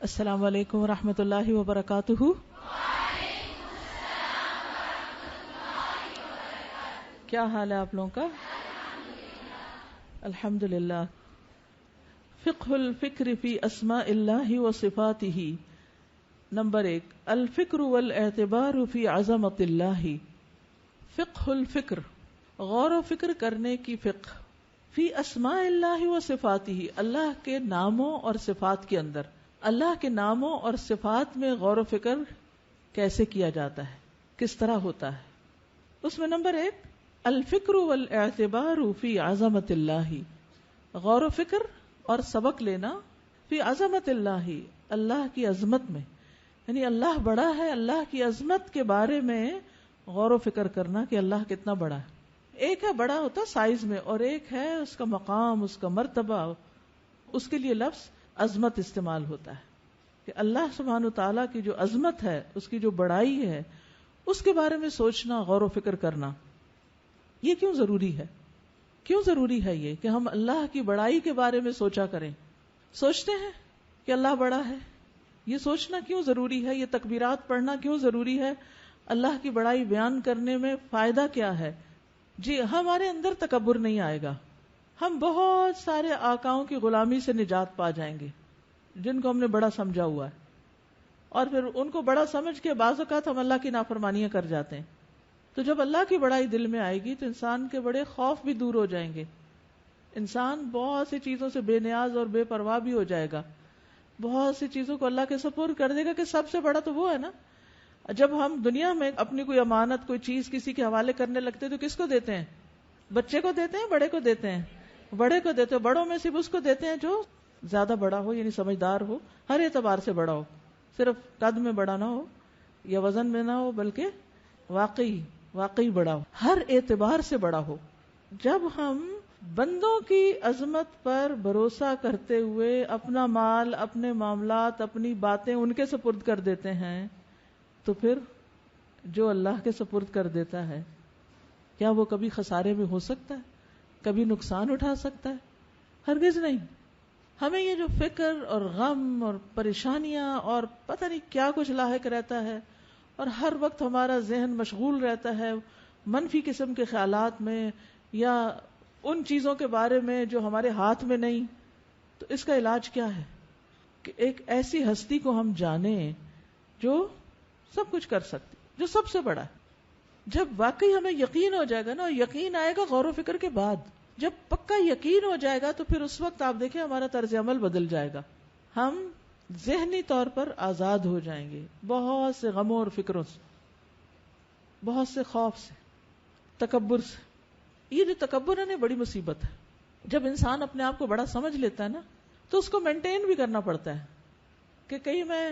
السلام علیکم ورحمۃ اللہ وبرکاتہ. کیا حال ہے آپ لوگوں کا؟ الحمد للہ. فقہ الفکر فی اسماء اللہ و صفاتہ. نمبر 1، الفکر والاعتبار فی عظمت اللہ. فقہ الفکر، غور و فکر کرنے کی فقہ، فی اسماء اللہ و صفاتہ، اللہ کے ناموں اور صفات کے اندر. اللہ کے ناموں اور صفات میں غور و فکر کیسے کیا جاتا ہے، کس طرح ہوتا ہے. اس میں نمبر 1، الفکر والاعتبار فی عظمت اللہ. غور و فکر اور سبق لینا فی عظمت اللہ، اللہ کی عظمت میں، یعنی اللہ بڑا ہے، اللہ کی عظمت کے بارے میں غور و فکر کرنا کہ اللہ کتنا بڑا ہے. ایک ہے بڑا ہوتا سائز میں، اور ایک ہے اس کا مقام، اس کا مرتبہ. اس کے لیے لفظ عظمت استعمال ہوتا ہے کہ اللہ سبحانہ وتعالیٰ کی جو عظمت ہے، اس کی جو بڑائی ہے، اس کے بارے میں سوچنا، غور و فکر کرنا. یہ کیوں ضروری ہے؟ کیوں ضروری ہے یہ کہ ہم اللہ کی بڑائی کے بارے میں سوچا کریں؟ سوچتے ہیں کہ اللہ بڑا ہے. یہ سوچنا کیوں ضروری ہے؟ یہ تکبیرات پڑھنا کیوں ضروری ہے؟ اللہ کی بڑائی بیان کرنے میں فائدہ کیا ہے؟ جی، ہمارے اندر تکبر نہیں آئے گا. ہم بہت سارے آقاؤں کی غلامی سے نجات پا جائیں گے جن کو ہم نے بڑا سمجھا ہوا ہے، اور پھر ان کو بڑا سمجھ کے بعض اوقات ہم اللہ کی نافرمانیاں کر جاتے ہیں. تو جب اللہ کی بڑائی دل میں آئے گی تو انسان کے بڑے خوف بھی دور ہو جائیں گے. انسان بہت سی چیزوں سے بے نیاز اور بے پرواہ بھی ہو جائے گا. بہت سی چیزوں کو اللہ کے سپرد کر دے گا کہ سب سے بڑا تو وہ ہے نا. جب ہم دنیا میں اپنی کوئی امانت، کوئی چیز کسی کے حوالے کرنے لگتے تو کس کو دیتے ہیں؟ بچے کو دیتے ہیں، بڑے کو دیتے ہیں؟ بڑے کو دیتے ہیں. بڑوں میں صرف اس کو دیتے ہیں جو زیادہ بڑا ہو، یعنی سمجھدار ہو، ہر اعتبار سے بڑا ہو، صرف قد میں بڑا نہ ہو یا وزن میں نہ ہو، بلکہ واقعی بڑا ہو، ہر اعتبار سے بڑا ہو. جب ہم بندوں کی عظمت پر بھروسہ کرتے ہوئے اپنا مال، اپنے معاملات، اپنی باتیں ان کے سپرد کر دیتے ہیں، تو پھر جو اللہ کے سپرد کر دیتا ہے، کیا وہ کبھی خسارے میں ہو سکتا ہے؟ کبھی نقصان اٹھا سکتا ہے؟ ہرگز نہیں. ہمیں یہ جو فکر اور غم اور پریشانیاں اور پتہ نہیں کیا کچھ لاحق رہتا ہے، اور ہر وقت ہمارا ذہن مشغول رہتا ہے منفی قسم کے خیالات میں یا ان چیزوں کے بارے میں جو ہمارے ہاتھ میں نہیں، تو اس کا علاج کیا ہے؟ کہ ایک ایسی ہستی کو ہم جانیں جو سب کچھ کر سکتی، جو سب سے بڑا ہے. جب واقعی ہمیں یقین ہو جائے گا نا، یقین آئے گا غور و فکر کے بعد، جب پکا یقین ہو جائے گا تو پھر اس وقت آپ دیکھیں ہمارا طرز عمل بدل جائے گا. ہم ذہنی طور پر آزاد ہو جائیں گے بہت سے غموں اور فکروں سے، بہت سے خوف سے، تکبر سے. یہ جو تکبر ہے نا، بڑی مصیبت ہے. جب انسان اپنے آپ کو بڑا سمجھ لیتا ہے نا، تو اس کو مینٹین بھی کرنا پڑتا ہے کہ کہیں میں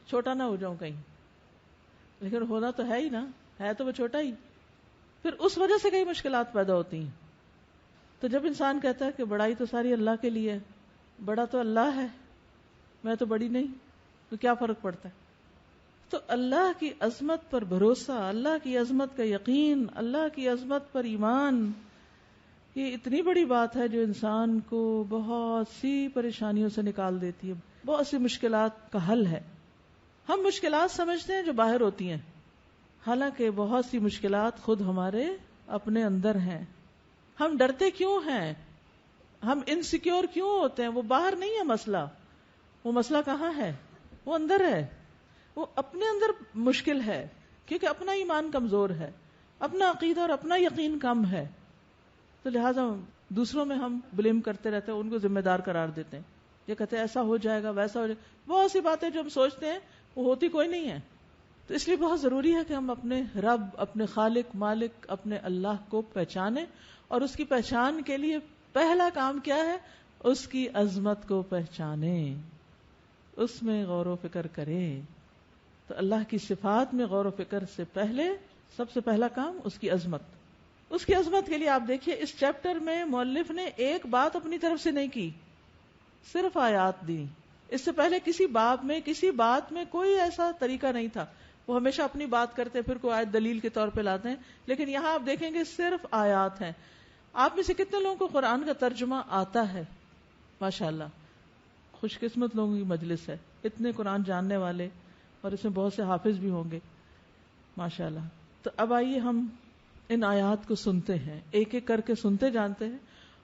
چھوٹا نہ ہو جاؤں کہیں. لیکن ہونا تو ہے ہی نا، ہے تو وہ چھوٹا ہی. پھر اس وجہ سے کئی مشکلات پیدا ہوتی ہیں. تو جب انسان کہتا ہے کہ بڑائی تو ساری اللہ کے لیے ہے، بڑا تو اللہ ہے، میں تو بڑی نہیں، تو کیا فرق پڑتا ہے؟ تو اللہ کی عظمت پر بھروسہ، اللہ کی عظمت کا یقین، اللہ کی عظمت پر ایمان، یہ اتنی بڑی بات ہے جو انسان کو بہت سی پریشانیوں سے نکال دیتی ہے، بہت سی مشکلات کا حل ہے. ہم مشکلات سمجھتے ہیں جو باہر ہوتی ہیں، حالانکہ بہت سی مشکلات خود ہمارے اپنے اندر ہیں. ہم ڈرتے کیوں ہیں؟ ہم انسیکیور کیوں ہوتے ہیں؟ وہ باہر نہیں ہے مسئلہ. وہ مسئلہ کہاں ہے؟ وہ اندر ہے. وہ اپنے اندر مشکل ہے کیونکہ اپنا ایمان کمزور ہے، اپنا عقیدہ اور اپنا یقین کم ہے. تو لہٰذا دوسروں میں ہم بلیم کرتے رہتے ہیں، ان کو ذمہ دار قرار دیتے ہیں. یہ کہتے ہیں ایسا ہو جائے گا، ویسا ہو جائے گا. بہت سی باتیں جو ہم سوچتے ہیں وہ ہوتی کوئی نہیں ہے. تو اس لیے بہت ضروری ہے کہ ہم اپنے رب، اپنے خالق، مالک، اپنے اللہ کو پہچانیں. اور اس کی پہچان کے لیے پہلا کام کیا ہے؟ اس کی عظمت کو پہچانیں، اس میں غور و فکر کریں. تو اللہ کی صفات میں غور و فکر سے پہلے سب سے پہلا کام اس کی عظمت. اس کی عظمت کے لیے آپ دیکھیے اس چیپٹر میں مؤلف نے ایک بات اپنی طرف سے نہیں کی، صرف آیات دی. اس سے پہلے کسی باب میں، کسی بات میں کوئی ایسا طریقہ نہیں تھا. وہ ہمیشہ اپنی بات کرتے پھر کوئی آیت دلیل کے طور پہ لاتے ہیں، لیکن یہاں آپ دیکھیں گے صرف آیات ہیں. آپ میں سے کتنے لوگوں کو قرآن کا ترجمہ آتا ہے؟ ماشاءاللہ، خوش قسمت لوگوں کی مجلس ہے. اتنے قرآن جاننے والے، اور اس میں بہت سے حافظ بھی ہوں گے ماشاءاللہ. تو اب آئیے ہم ان آیات کو سنتے ہیں، ایک ایک کر کے سنتے جانتے ہیں،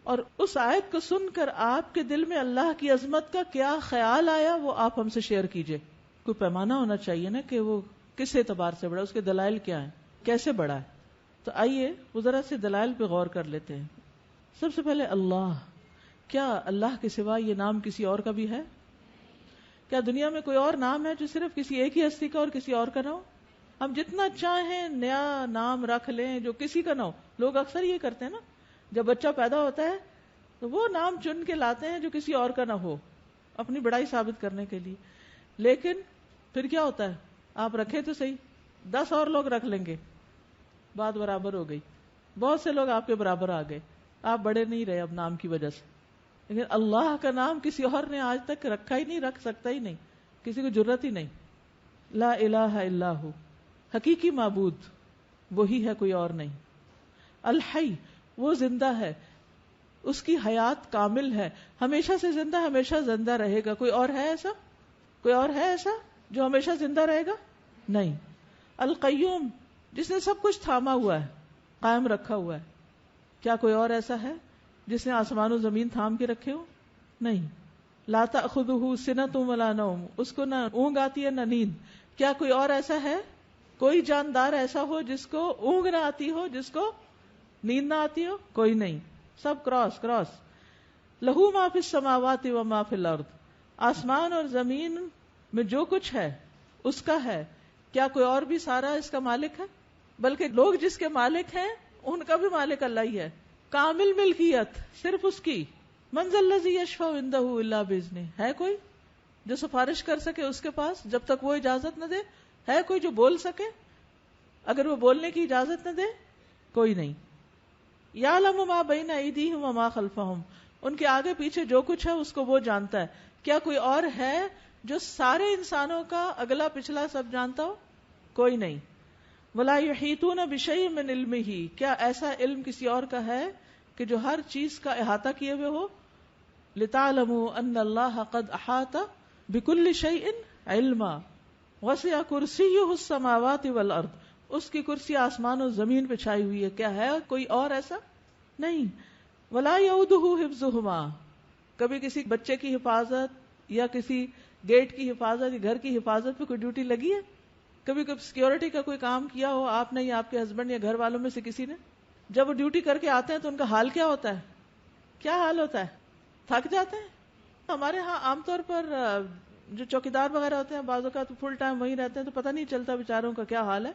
اور اس آیت کو سن کر آپ کے دل میں اللہ کی عظمت کا کیا خیال آیا وہ آپ ہم سے شیئر کیجئے. کوئی پیمانہ ہونا چاہیے نا کہ وہ کس اعتبار سے بڑا، اس کے دلائل کیا ہیں، کیسے بڑا ہے. تو آئیے وہ ذرا سے دلائل پہ غور کر لیتے ہیں. سب سے پہلے اللہ، کیا اللہ کے سوا یہ نام کسی اور کا بھی ہے؟ کیا دنیا میں کوئی اور نام ہے جو صرف کسی ایک ہی ہستی کا اور کسی اور کا نہ ہو؟ ہم جتنا چاہیں نیا نام رکھ لیں جو کسی کا نہ ہو. لوگ اکثر یہ کرتے ہیں نا، جب بچہ پیدا ہوتا ہے تو وہ نام چن کے لاتے ہیں جو کسی اور کا نہ ہو، اپنی بڑائی ثابت کرنے کے لیے. لیکن پھر کیا ہوتا ہے، آپ رکھے تو صحیح، 10 اور لوگ رکھ لیں گے، بات برابر ہو گئی. بہت سے لوگ آپ کے برابر آ گئے، آپ بڑے نہیں رہے اب نام کی وجہ سے. لیکن اللہ کا نام کسی اور نے آج تک رکھا ہی نہیں، رکھ سکتا ہی نہیں، کسی کو جرت ہی نہیں. لا الہ الا ہو، حقیقی معبود وہی ہے، کوئی اور نہیں. الحی، وہ زندہ ہے، اس کی حیات کامل ہے، ہمیشہ سے زندہ، ہمیشہ زندہ رہے گا. کوئی اور ہے ایسا؟ کوئی اور ہے ایسا جو ہمیشہ زندہ رہے گا؟ نہیں. القیوم، جس نے سب کچھ تھاما ہوا ہے، قائم رکھا ہوا ہے. کیا کوئی اور ایسا ہے جس نے آسمان و زمین تھام کے رکھے ہو؟ نہیں. لا تأخذہ سنۃ ولا نوم، اس کو نہ اونگ آتی ہے نہ نیند. کیا کوئی اور ایسا ہے، کوئی جاندار ایسا ہو جس کو اونگ نہ آتی ہو، جس کو نیند نہ آتی ہو؟ کوئی نہیں. سب کراس. لہو ما فی السماوات و ما فی الارض، آسمان اور زمین میں جو کچھ ہے اس کا ہے. کیا کوئی اور بھی سارا اس کا مالک ہے؟ بلکہ لوگ جس کے مالک ہیں ان کا بھی مالک اللہ ہی ہے. کامل ملکیت صرف اس کی. من ذا الذی یشفع عندہ الا باذنہ، ہے کوئی جو سفارش کر سکے اس کے پاس جب تک وہ اجازت نہ دے؟ ہے کوئی جو بول سکے اگر وہ بولنے کی اجازت نہ دے؟ کوئی نہیں. یعلم ما بین ایدیہم وما خلفہم، ان کے آگے پیچھے جو کچھ ہے اس کو وہ جانتا ہے. کیا کوئی اور ہے جو سارے انسانوں کا اگلا پچھلا سب جانتا ہو؟ کوئی نہیں. ولا یحیطون بشیء من علمہ، کیا ایسا علم کسی اور کا ہے کہ جو ہر چیز کا احاطہ کیے ہوئے ہو؟ لتعلموا ان اللہ قد احاط بكل شیء علما وسع کرسیہ السماوات والارض، اس کی کرسی آسمان و زمین پہ چھائی ہوئی ہے. کیا ہے کوئی اور ایسا؟ نہیں. ولا یؤودہ حفظہما، کبھی کسی بچے کی حفاظت یا کسی گیٹ کی حفاظت یا گھر کی حفاظت پہ کوئی ڈیوٹی لگی ہے؟ کبھی سیکیورٹی کا کوئی کام کیا ہو آپ نے یا آپ کے ہسبینڈ یا گھر والوں میں سے کسی نے؟ جب وہ ڈیوٹی کر کے آتے ہیں تو ان کا حال کیا ہوتا ہے؟ کیا حال ہوتا ہے؟ تھک جاتے ہیں. ہمارے ہاں عام طور پر جو چوکیدار وغیرہ ہوتے ہیں بعض اوقات فل ٹائم وہیں رہتے ہیں تو پتہ نہیں چلتا بیچاروں کا کیا حال ہے.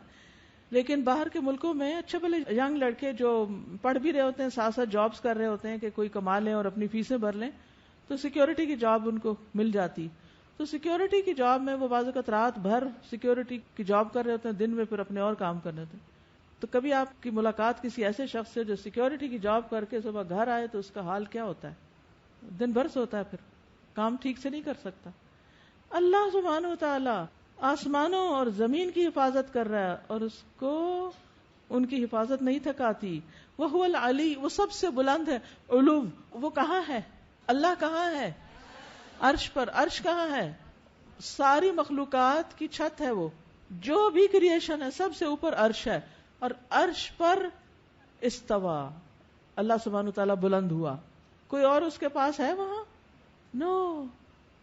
لیکن باہر کے ملکوں میں اچھے بھلے ینگ لڑکے جو پڑھ بھی رہے ہوتے ہیں، ساتھ ساتھ جابس کر رہے ہوتے ہیں کہ کوئی کما لیں اور اپنی فیسیں بھر لیں، تو سیکیورٹی کی جاب ان کو مل جاتی. تو سیکیورٹی کی جاب میں وہ بعض اوقات رات بھر سیکیورٹی کی جاب کر رہے ہوتے ہیں، دن میں پھر اپنے اور کام کر رہے ہوتے ہیں. تو کبھی آپ کی ملاقات کسی ایسے شخص سے جو سیکیورٹی کی جاب کر کے صبح گھر آئے تو اس کا حال کیا ہوتا ہے؟ دن بھر سوتا ہے، پھر کام ٹھیک سے نہیں کر سکتا. اللہ سبحانہ و تعالی آسمانوں اور زمین کی حفاظت کر رہا ہے اور اس کو ان کی حفاظت نہیں تھکاتی. وہو العلی، وہ سب سے بلند ہے. علو، وہ کہاں ہے؟ اللہ کہاں ہے؟ عرش پر. عرش کہاں ہے؟ ساری مخلوقات کی چھت ہے. وہ جو بھی کریشن ہے سب سے اوپر عرش ہے، اور عرش پر استوا، اللہ سبحانہ وتعالی بلند ہوا. کوئی اور اس کے پاس ہے وہاں؟ نو.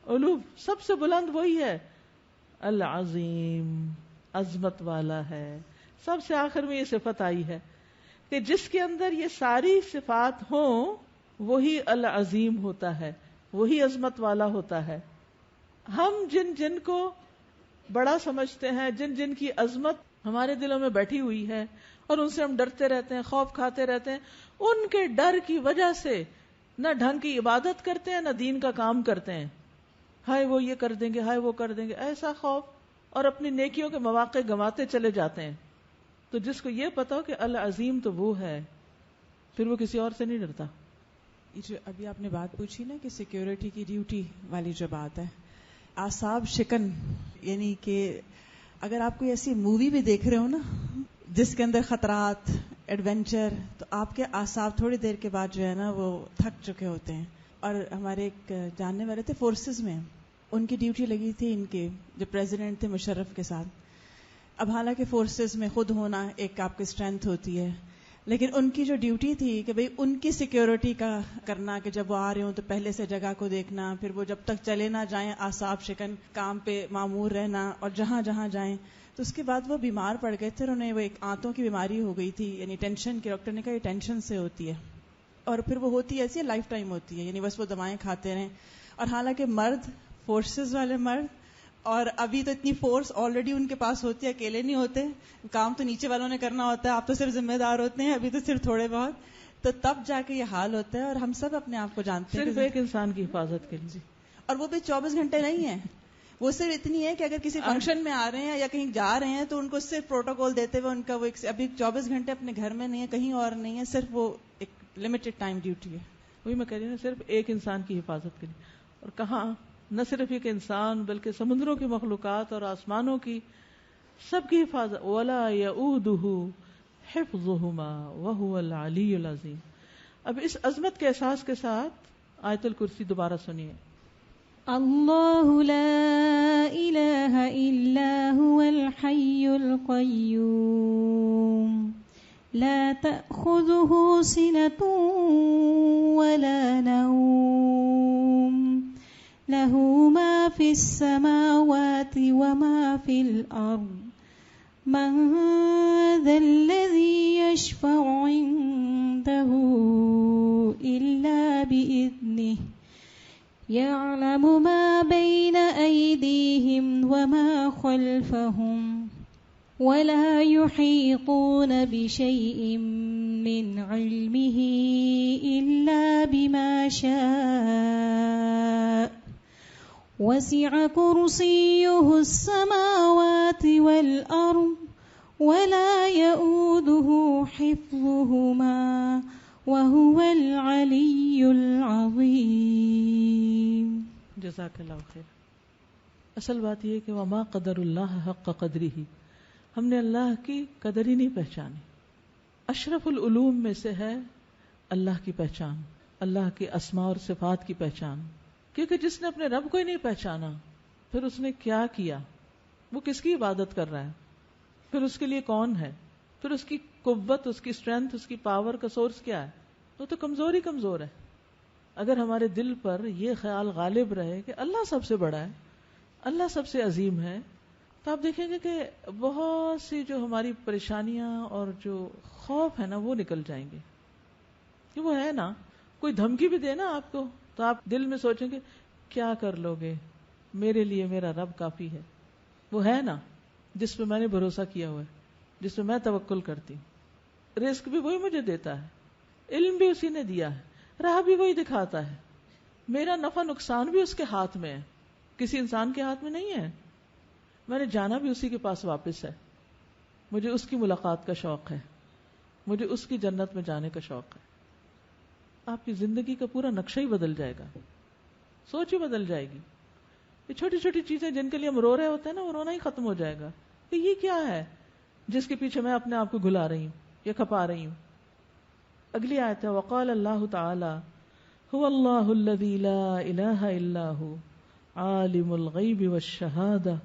علو، سب سے بلند وہی ہے. العظیم، عظمت والا ہے. سب سے آخر میں یہ صفت آئی ہے کہ جس کے اندر یہ ساری صفات ہوں وہی العظیم ہوتا ہے، وہی عظمت والا ہوتا ہے. ہم جن جن کو بڑا سمجھتے ہیں، جن جن کی عظمت ہمارے دلوں میں بیٹھی ہوئی ہے اور ان سے ہم ڈرتے رہتے ہیں، خوف کھاتے رہتے ہیں، ان کے ڈر کی وجہ سے نہ ڈھنگ کی عبادت کرتے ہیں نہ دین کا کام کرتے ہیں. ہائے وہ یہ کر دیں گے، ہائے وہ کر دیں گے، ایسا خوف، اور اپنی نیکیوں کے مواقع گنواتے چلے جاتے ہیں. تو جس کو یہ پتا ہو کہ العظیم تو وہ ہے، پھر وہ کسی اور سے نہیں ڈرتا. یہ جو ابھی آپ نے بات پوچھی نا کہ سیکیورٹی کی ڈیوٹی والی جو بات ہے، اعصاب شکن، یعنی کہ اگر آپ کوئی ایسی مووی بھی دیکھ رہے ہو نا جس کے اندر خطرات، ایڈونچر، تو آپ کے اعصاب تھوڑی دیر کے بعد جو ہے نا وہ تھک چکے ہوتے ہیں. اور ہمارے ایک جاننے والے تھے فورسز میں، ان کی ڈیوٹی لگی تھی ان کے جو پریزیڈنٹ تھے مشرف کے ساتھ. اب حالانکہ فورسز میں خود ہونا ایک آپ کی اسٹرینتھ ہوتی ہے، لیکن ان کی جو ڈیوٹی تھی کہ بھئی ان کی سیکیورٹی کا کرنا، کہ جب وہ آ رہے ہوں تو پہلے سے جگہ کو دیکھنا، پھر وہ جب تک چلے نہ جائیں اعصاب شکن کام پہ معمور رہنا، اور جہاں جہاں جائیں. تو اس کے بعد وہ بیمار پڑ گئے تھے، انہیں وہ ایک آنتوں کی بیماری ہو گئی تھی، یعنی ٹینشن کی. ڈاکٹر نے کہا یہ ٹینشن سے ہوتی ہے، اور پھر وہ ہوتی ایسی لائف ٹائم ہوتی ہے، یعنی بس وہ دوائیں کھاتے رہیں. اور حالانکہ مرد، فورسز والے مرد، اور ابھی تو اتنی فورس آلریڈی ان کے پاس ہوتی ہے، اکیلے نہیں ہوتے، کام تو نیچے والوں نے کرنا ہوتا ہے، آپ تو صرف ذمہ دار ہوتے ہیں، ابھی تو صرف تھوڑے بہت، تو تب جا کے یہ حال ہوتا ہے. اور ہم سب اپنے آپ کو جانتے ہیں صرف ایک انسان کی حفاظت کے لیے، اور وہ بھی 24 گھنٹے نہیں ہے. وہ صرف اتنی ہے کہ اگر کسی فنکشن میں آ رہے ہیں یا کہیں جا رہے ہیں تو ان کو صرف پروٹوکول دیتے ہوئے ان کا وہ ابھی 24 گھنٹے اپنے گھر میں نہیں ہے، کہیں اور نہیں ہے، صرف وہ ایک لمیٹڈ ٹائم ڈیوٹی ہے. وہی میں کہہ رہی ہوں، صرف ایک انسان کی حفاظت کے لیے. اور کہاں نہ صرف ایک انسان بلکہ سمندروں کی مخلوقات اور آسمانوں کی سب کی حفاظت. وَلَا يَؤُودُهُ حِفْظُهُمَا وَهُوَ الْعَلِيُّ الْعَظِيمُ. اب اس عظمت کے احساس کے ساتھ آیت الکرسی دوبارہ سنیے. اللہ لا الہ الا هو الحی القیوم لا تأخذه سنة ولا نوم له ما في السماوات وما في الأرض من ذا الذي يشفع عنده إلا بإذنه يعلم ما بين أيديهم وما خلفهم ولا يحيطون بشيء من علمه إلا بما شاء وسع كرسيه السماوات والأرض ولا يؤوده حفظهما وهو العلی العظیم. جزاک اللہ خیر. اصل بات یہ کہ وما قدر اللہ حق قدرہ، ہم نے اللہ کی قدر ہی نہیں پہچانی. اشرف العلوم میں سے ہے اللہ کی پہچان، اللہ کے اسماء اور صفات کی پہچان. کیونکہ جس نے اپنے رب کو ہی نہیں پہچانا پھر اس نے کیا کیا، وہ کس کی عبادت کر رہا ہے، پھر اس کے لیے کون ہے، پھر اس کی قوت، اس کی اسٹرینتھ، اس کی پاور کا سورس کیا ہے. وہ تو کمزور ہی کمزور ہے. اگر ہمارے دل پر یہ خیال غالب رہے کہ اللہ سب سے بڑا ہے، اللہ سب سے عظیم ہے، تو آپ دیکھیں گے کہ بہت سی جو ہماری پریشانیاں اور جو خوف ہے نا وہ نکل جائیں گے. کہ وہ ہے نا، کوئی دھمکی بھی دے نا آپ کو تو آپ دل میں سوچیں گے کیا کر لو گے، میرے لیے میرا رب کافی ہے. وہ ہے نا جس پہ میں نے بھروسہ کیا ہوا ہے، جس پہ میں توکل کرتی ہوں. رزق بھی وہی مجھے دیتا ہے، علم بھی اسی نے دیا ہے، راہ بھی وہی دکھاتا ہے، میرا نفع نقصان بھی اس کے ہاتھ میں ہے، کسی انسان کے ہاتھ میں نہیں ہے. میں نے جانا بھی اسی کے پاس واپس ہے. مجھے اس کی ملاقات کا شوق ہے، مجھے اس کی جنت میں جانے کا شوق ہے. آپ کی زندگی کا پورا نقشہ ہی بدل جائے گا، سوچ ہی بدل جائے گی. یہ چھوٹی چھوٹی چیزیں جن کے لیے ہم رو رہے ہوتے ہیں نا، وہ رونا ہی ختم ہو جائے گا کہ یہ کیا ہے جس کے پیچھے میں اپنے آپ کو گھلا رہی ہوں یا کھپا رہی ہوں. اگلی آیت ہے وقال اللہ تعالی هو اللہ الذی لا الہ الا هو عالم الغیب والشہادہ.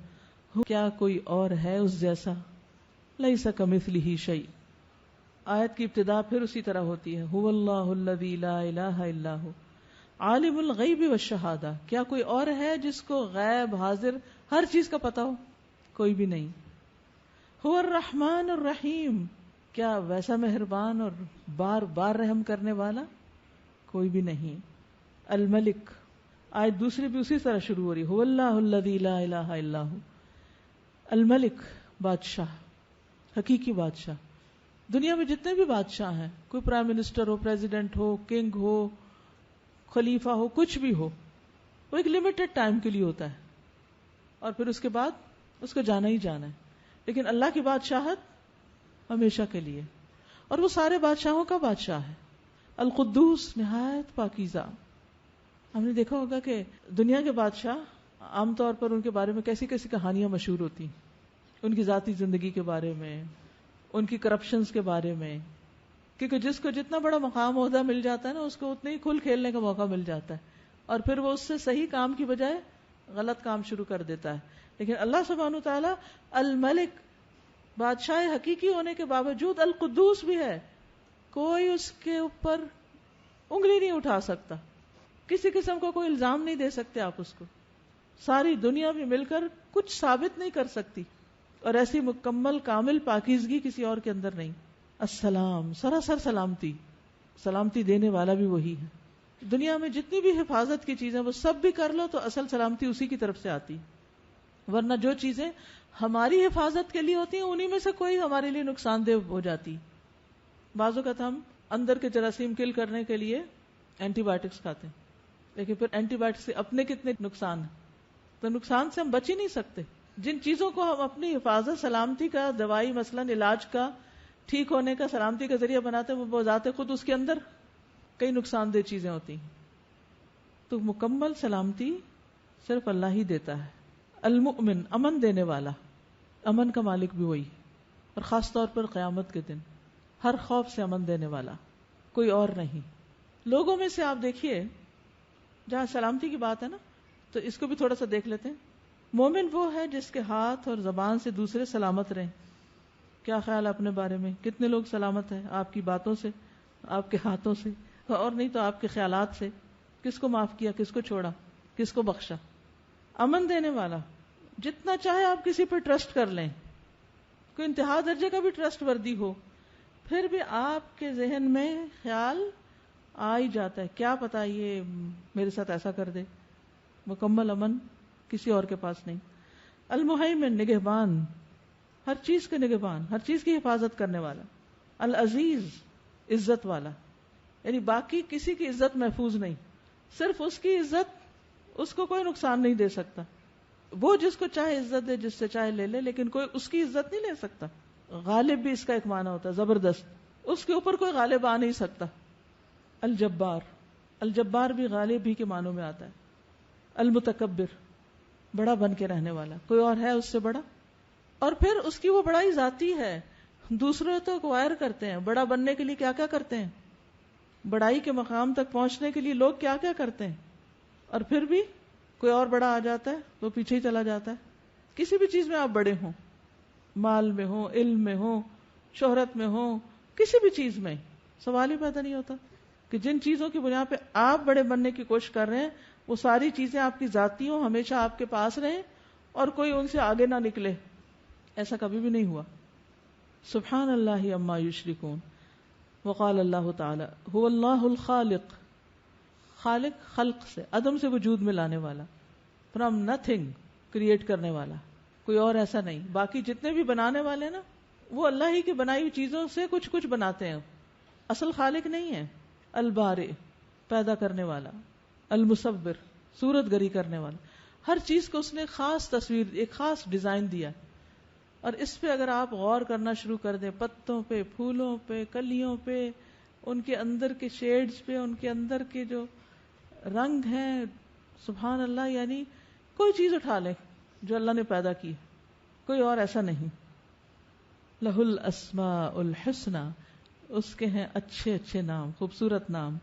کیا کوئی اور ہے اس جیسا؟ لیس کمثلہ شیء. آیت کی ابتدا پھر اسی طرح ہوتی ہے هو اللہ الذی لا الہ الا هو عالم الغیب والشہادہ. کیا کوئی اور ہے جس کو غیب حاضر ہر چیز کا پتہ ہو؟ کوئی بھی نہیں. هو الرحمن الرحیم. کیا ویسا مہربان اور بار بار رحم کرنے والا؟ کوئی بھی نہیں. الملک. آیت دوسری بھی اسی طرح شروع ہو رہی هو اللہ الذی لا الہ الا هو. الملک، بادشاہ، حقیقی بادشاہ. دنیا میں جتنے بھی بادشاہ ہیں، کوئی پرائم منسٹر ہو، پریزیڈنٹ ہو، کنگ ہو، خلیفہ ہو، کچھ بھی ہو، وہ ایک لمیٹڈ ٹائم کے لیے ہوتا ہے اور پھر اس کے بعد اس کو جانا ہی جانا ہے. لیکن اللہ کی بادشاہت ہمیشہ کے لیے، اور وہ سارے بادشاہوں کا بادشاہ ہے. القدوس، نہایت پاکیزہ. ہم نے دیکھا ہوگا کہ دنیا کے بادشاہ عام طور پر ان کے بارے میں کیسی کیسی کہانیاں مشہور ہوتی ہیں، ان کی ذاتی زندگی کے بارے میں، ان کی کرپشنز کے بارے میں. کیونکہ جس کو جتنا بڑا مقام عہدہ مل جاتا ہے نا، اس کو اتنے ہی کھل کھیلنے کا موقع مل جاتا ہے، اور پھر وہ اس سے صحیح کام کی بجائے غلط کام شروع کر دیتا ہے. لیکن اللہ سبحانہ تعالیٰ الملک، بادشاہ حقیقی ہونے کے باوجود القدوس بھی ہے. کوئی اس کے اوپر انگلی نہیں اٹھا سکتا، کسی قسم کا کوئی الزام نہیں دے سکتے آپ اس کو. ساری دنیا بھی مل کر کچھ ثابت نہیں کر سکتی، اور ایسی مکمل کامل پاکیزگی کسی اور کے اندر نہیں. السلام، سراسر سلامتی، سلامتی دینے والا بھی وہی ہے. دنیا میں جتنی بھی حفاظت کی چیزیں وہ سب بھی کر لو تو اصل سلامتی اسی کی طرف سے آتی، ورنہ جو چیزیں ہماری حفاظت کے لیے ہوتی ہیں انہی میں سے کوئی ہمارے لیے نقصان دہ ہو جاتی. بعض اوقات ہم اندر کے جراثیم کل کرنے کے لیے اینٹی بایوٹکس کھاتے ہیں، لیکن پھر اینٹی بایوٹکس سے اپنے کتنے نقصان ہیں، تو نقصان سے ہم بچ ہی نہیں سکتے. جن چیزوں کو ہم اپنی حفاظت، سلامتی کا، دوائی مثلاً علاج کا، ٹھیک ہونے کا، سلامتی کا ذریعہ بناتے ہیں، وہ بذات خود اس کے اندر کئی نقصان دہ چیزیں ہوتی ہیں. تو مکمل سلامتی صرف اللہ ہی دیتا ہے. المؤمن، امن دینے والا، امن کا مالک بھی وہی، اور خاص طور پر قیامت کے دن ہر خوف سے امن دینے والا کوئی اور نہیں. لوگوں میں سے آپ دیکھیے، جہاں سلامتی کی بات ہے نا، تو اس کو بھی تھوڑا سا دیکھ لیتے ہیں. مومن وہ ہے جس کے ہاتھ اور زبان سے دوسرے سلامت رہیں. کیا خیال اپنے بارے میں؟ کتنے لوگ سلامت ہیں آپ کی باتوں سے، آپ کے ہاتھوں سے، اور نہیں تو آپ کے خیالات سے؟ کس کو معاف کیا، کس کو چھوڑا، کس کو بخشا؟ امن دینے والا. جتنا چاہے آپ کسی پر ٹرسٹ کر لیں، کوئی انتہا درجے کا بھی ٹرسٹ وردی ہو، پھر بھی آپ کے ذہن میں خیال آ ہی جاتا ہے، کیا پتا یہ میرے ساتھ ایسا کر دے. مکمل امن کسی اور کے پاس نہیں. المہیمن، نگہبان، ہر چیز کے نگہبان، ہر چیز کی حفاظت کرنے والا. العزیز، عزت والا، یعنی باقی کسی کی عزت محفوظ نہیں، صرف اس کی عزت، اس کو کوئی نقصان نہیں دے سکتا. وہ جس کو چاہے عزت دے، جس سے چاہے لے لے، لیکن کوئی اس کی عزت نہیں لے سکتا. غالب بھی اس کا ایک معنی ہوتا ہے، زبردست، اس کے اوپر کوئی غالب آ نہیں سکتا. الجبار، الجبار بھی غالب ہی کے معنوں میں آتا ہے. المتکبر، بڑا بن کے رہنے والا، کوئی اور ہے اس سے بڑا؟ اور پھر اس کی وہ بڑائی ذاتی ہے. دوسرے تو ایکوائر کرتے ہیں، بڑا بننے کے لیے کیا کیا کرتے ہیں، بڑائی کے مقام تک پہنچنے کے لیے لوگ کیا کیا کرتے ہیں، اور پھر بھی کوئی اور بڑا آ جاتا ہے تو پیچھے ہی چلا جاتا ہے. کسی بھی چیز میں آپ بڑے ہوں، مال میں ہوں، علم میں ہوں، شہرت میں ہوں، کسی بھی چیز میں سوال ہی پیدا نہیں ہوتا کہ جن چیزوں کی بنیاد پہ آپ بڑے بننے کی کوشش کر رہے ہیں وہ ساری چیزیں آپ کی ذاتی ہوں، ہمیشہ آپ کے پاس رہیں اور کوئی ان سے آگے نہ نکلے. ایسا کبھی بھی نہیں ہوا. سبحان اللہ عما یشرکون. وقال اللہ تعالی هو اللہ الخالق، خالق خلق سے، عدم سے وجود میں لانے والا، فرام نتھنگ، کریٹ کرنے والا، کوئی اور ایسا نہیں. باقی جتنے بھی بنانے والے نا وہ اللہ ہی کی بنائی ہوئی چیزوں سے کچھ کچھ بناتے ہیں، اصل خالق نہیں ہے. البارئ، پیدا کرنے والا. المصور، صورت گری کرنے والا. ہر چیز کو اس نے خاص تصویر، ایک خاص ڈیزائن دیا، اور اس پہ اگر آپ غور کرنا شروع کر دیں، پتوں پہ، پھولوں پہ، کلیوں پہ، ان کے اندر کے شیڈز پہ، ان کے اندر کے جو رنگ ہیں، سبحان اللہ. یعنی کوئی چیز اٹھا لیں جو اللہ نے پیدا کی، کوئی اور ایسا نہیں. لہ الاسماء الحسنی، اس کے ہیں اچھے اچھے نام، خوبصورت نام.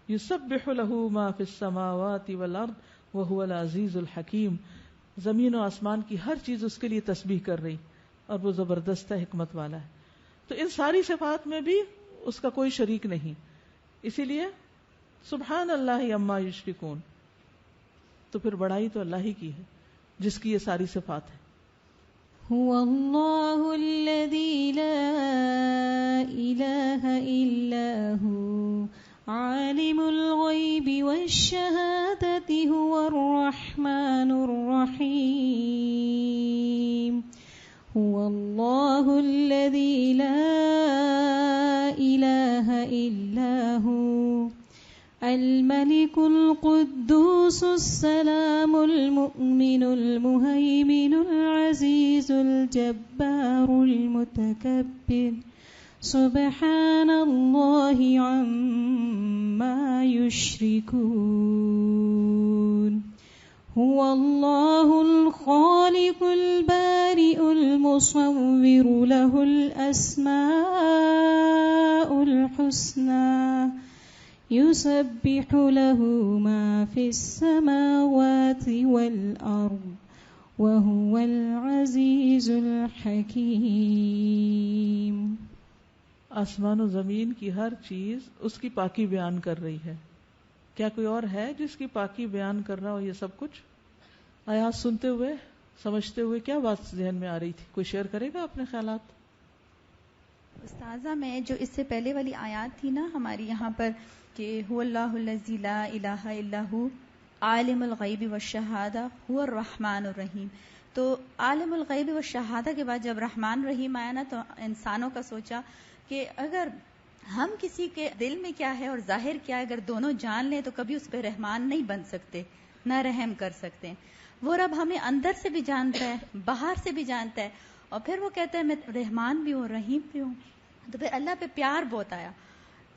یسبح لہ ما فی السماوات والارض وہو العزیز الحکیم. زمین و آسمان کی ہر چیز اس کے لیے تسبیح کر رہی، اور وہ زبردست حکمت والا ہے. تو ان ساری صفات میں بھی اس کا کوئی شریک نہیں. اسی لیے سبحان اللہ عما یشرکون. تو پھر بڑائی تو اللہ ہی کی ہے جس کی یہ ساری صفات ہیں. هو اللہ الذی لا الہ الا هو عالم الغیب والشہادۃ هو الرحمن الرحیم. هو اللہ الذی لا الہ الا هو الملك القدوس السلام المؤمن المهيمن العزيز الجبار المتكبر سبحان الله عما يشركون. هو الله الخالق البارئ المصور له الأسماء الحسنى يسبح له ما في السماوات والأرض وهو العزيز الحكيم. آسمان و زمین کی ہر چیز اس کی پاکی بیان کر رہی ہے. کیا کوئی اور ہے جس کی پاکی بیان کر رہا ہو یہ سب کچھ؟ آیات سنتے ہوئے سمجھتے ہوئے کیا بات ذہن میں آ رہی تھی؟ کوئی شیئر کرے گا اپنے خیالات؟ استاذہ میں جو اس سے پہلے والی آیات تھی نا ہماری یہاں پر کہ هو اللہ الذی لا الہ الا هو عالم الغیب والشہادہ هو الرحمن الرحیم، تو عالم الغیب والشہادہ کے بعد جب رحمان رحیم آیا نا تو انسانوں کا سوچا کہ اگر ہم کسی کے دل میں کیا ہے اور ظاہر کیا ہے اگر دونوں جان لیں تو کبھی اس پہ رحمان نہیں بن سکتے، نہ رحم کر سکتے ہیں. وہ رب ہمیں اندر سے بھی جانتا ہے، باہر سے بھی جانتا ہے، اور پھر وہ کہتا ہے میں رحمان بھی ہوں رحیم بھی ہوں. تو پھر اللہ پہ پیار بہت آیا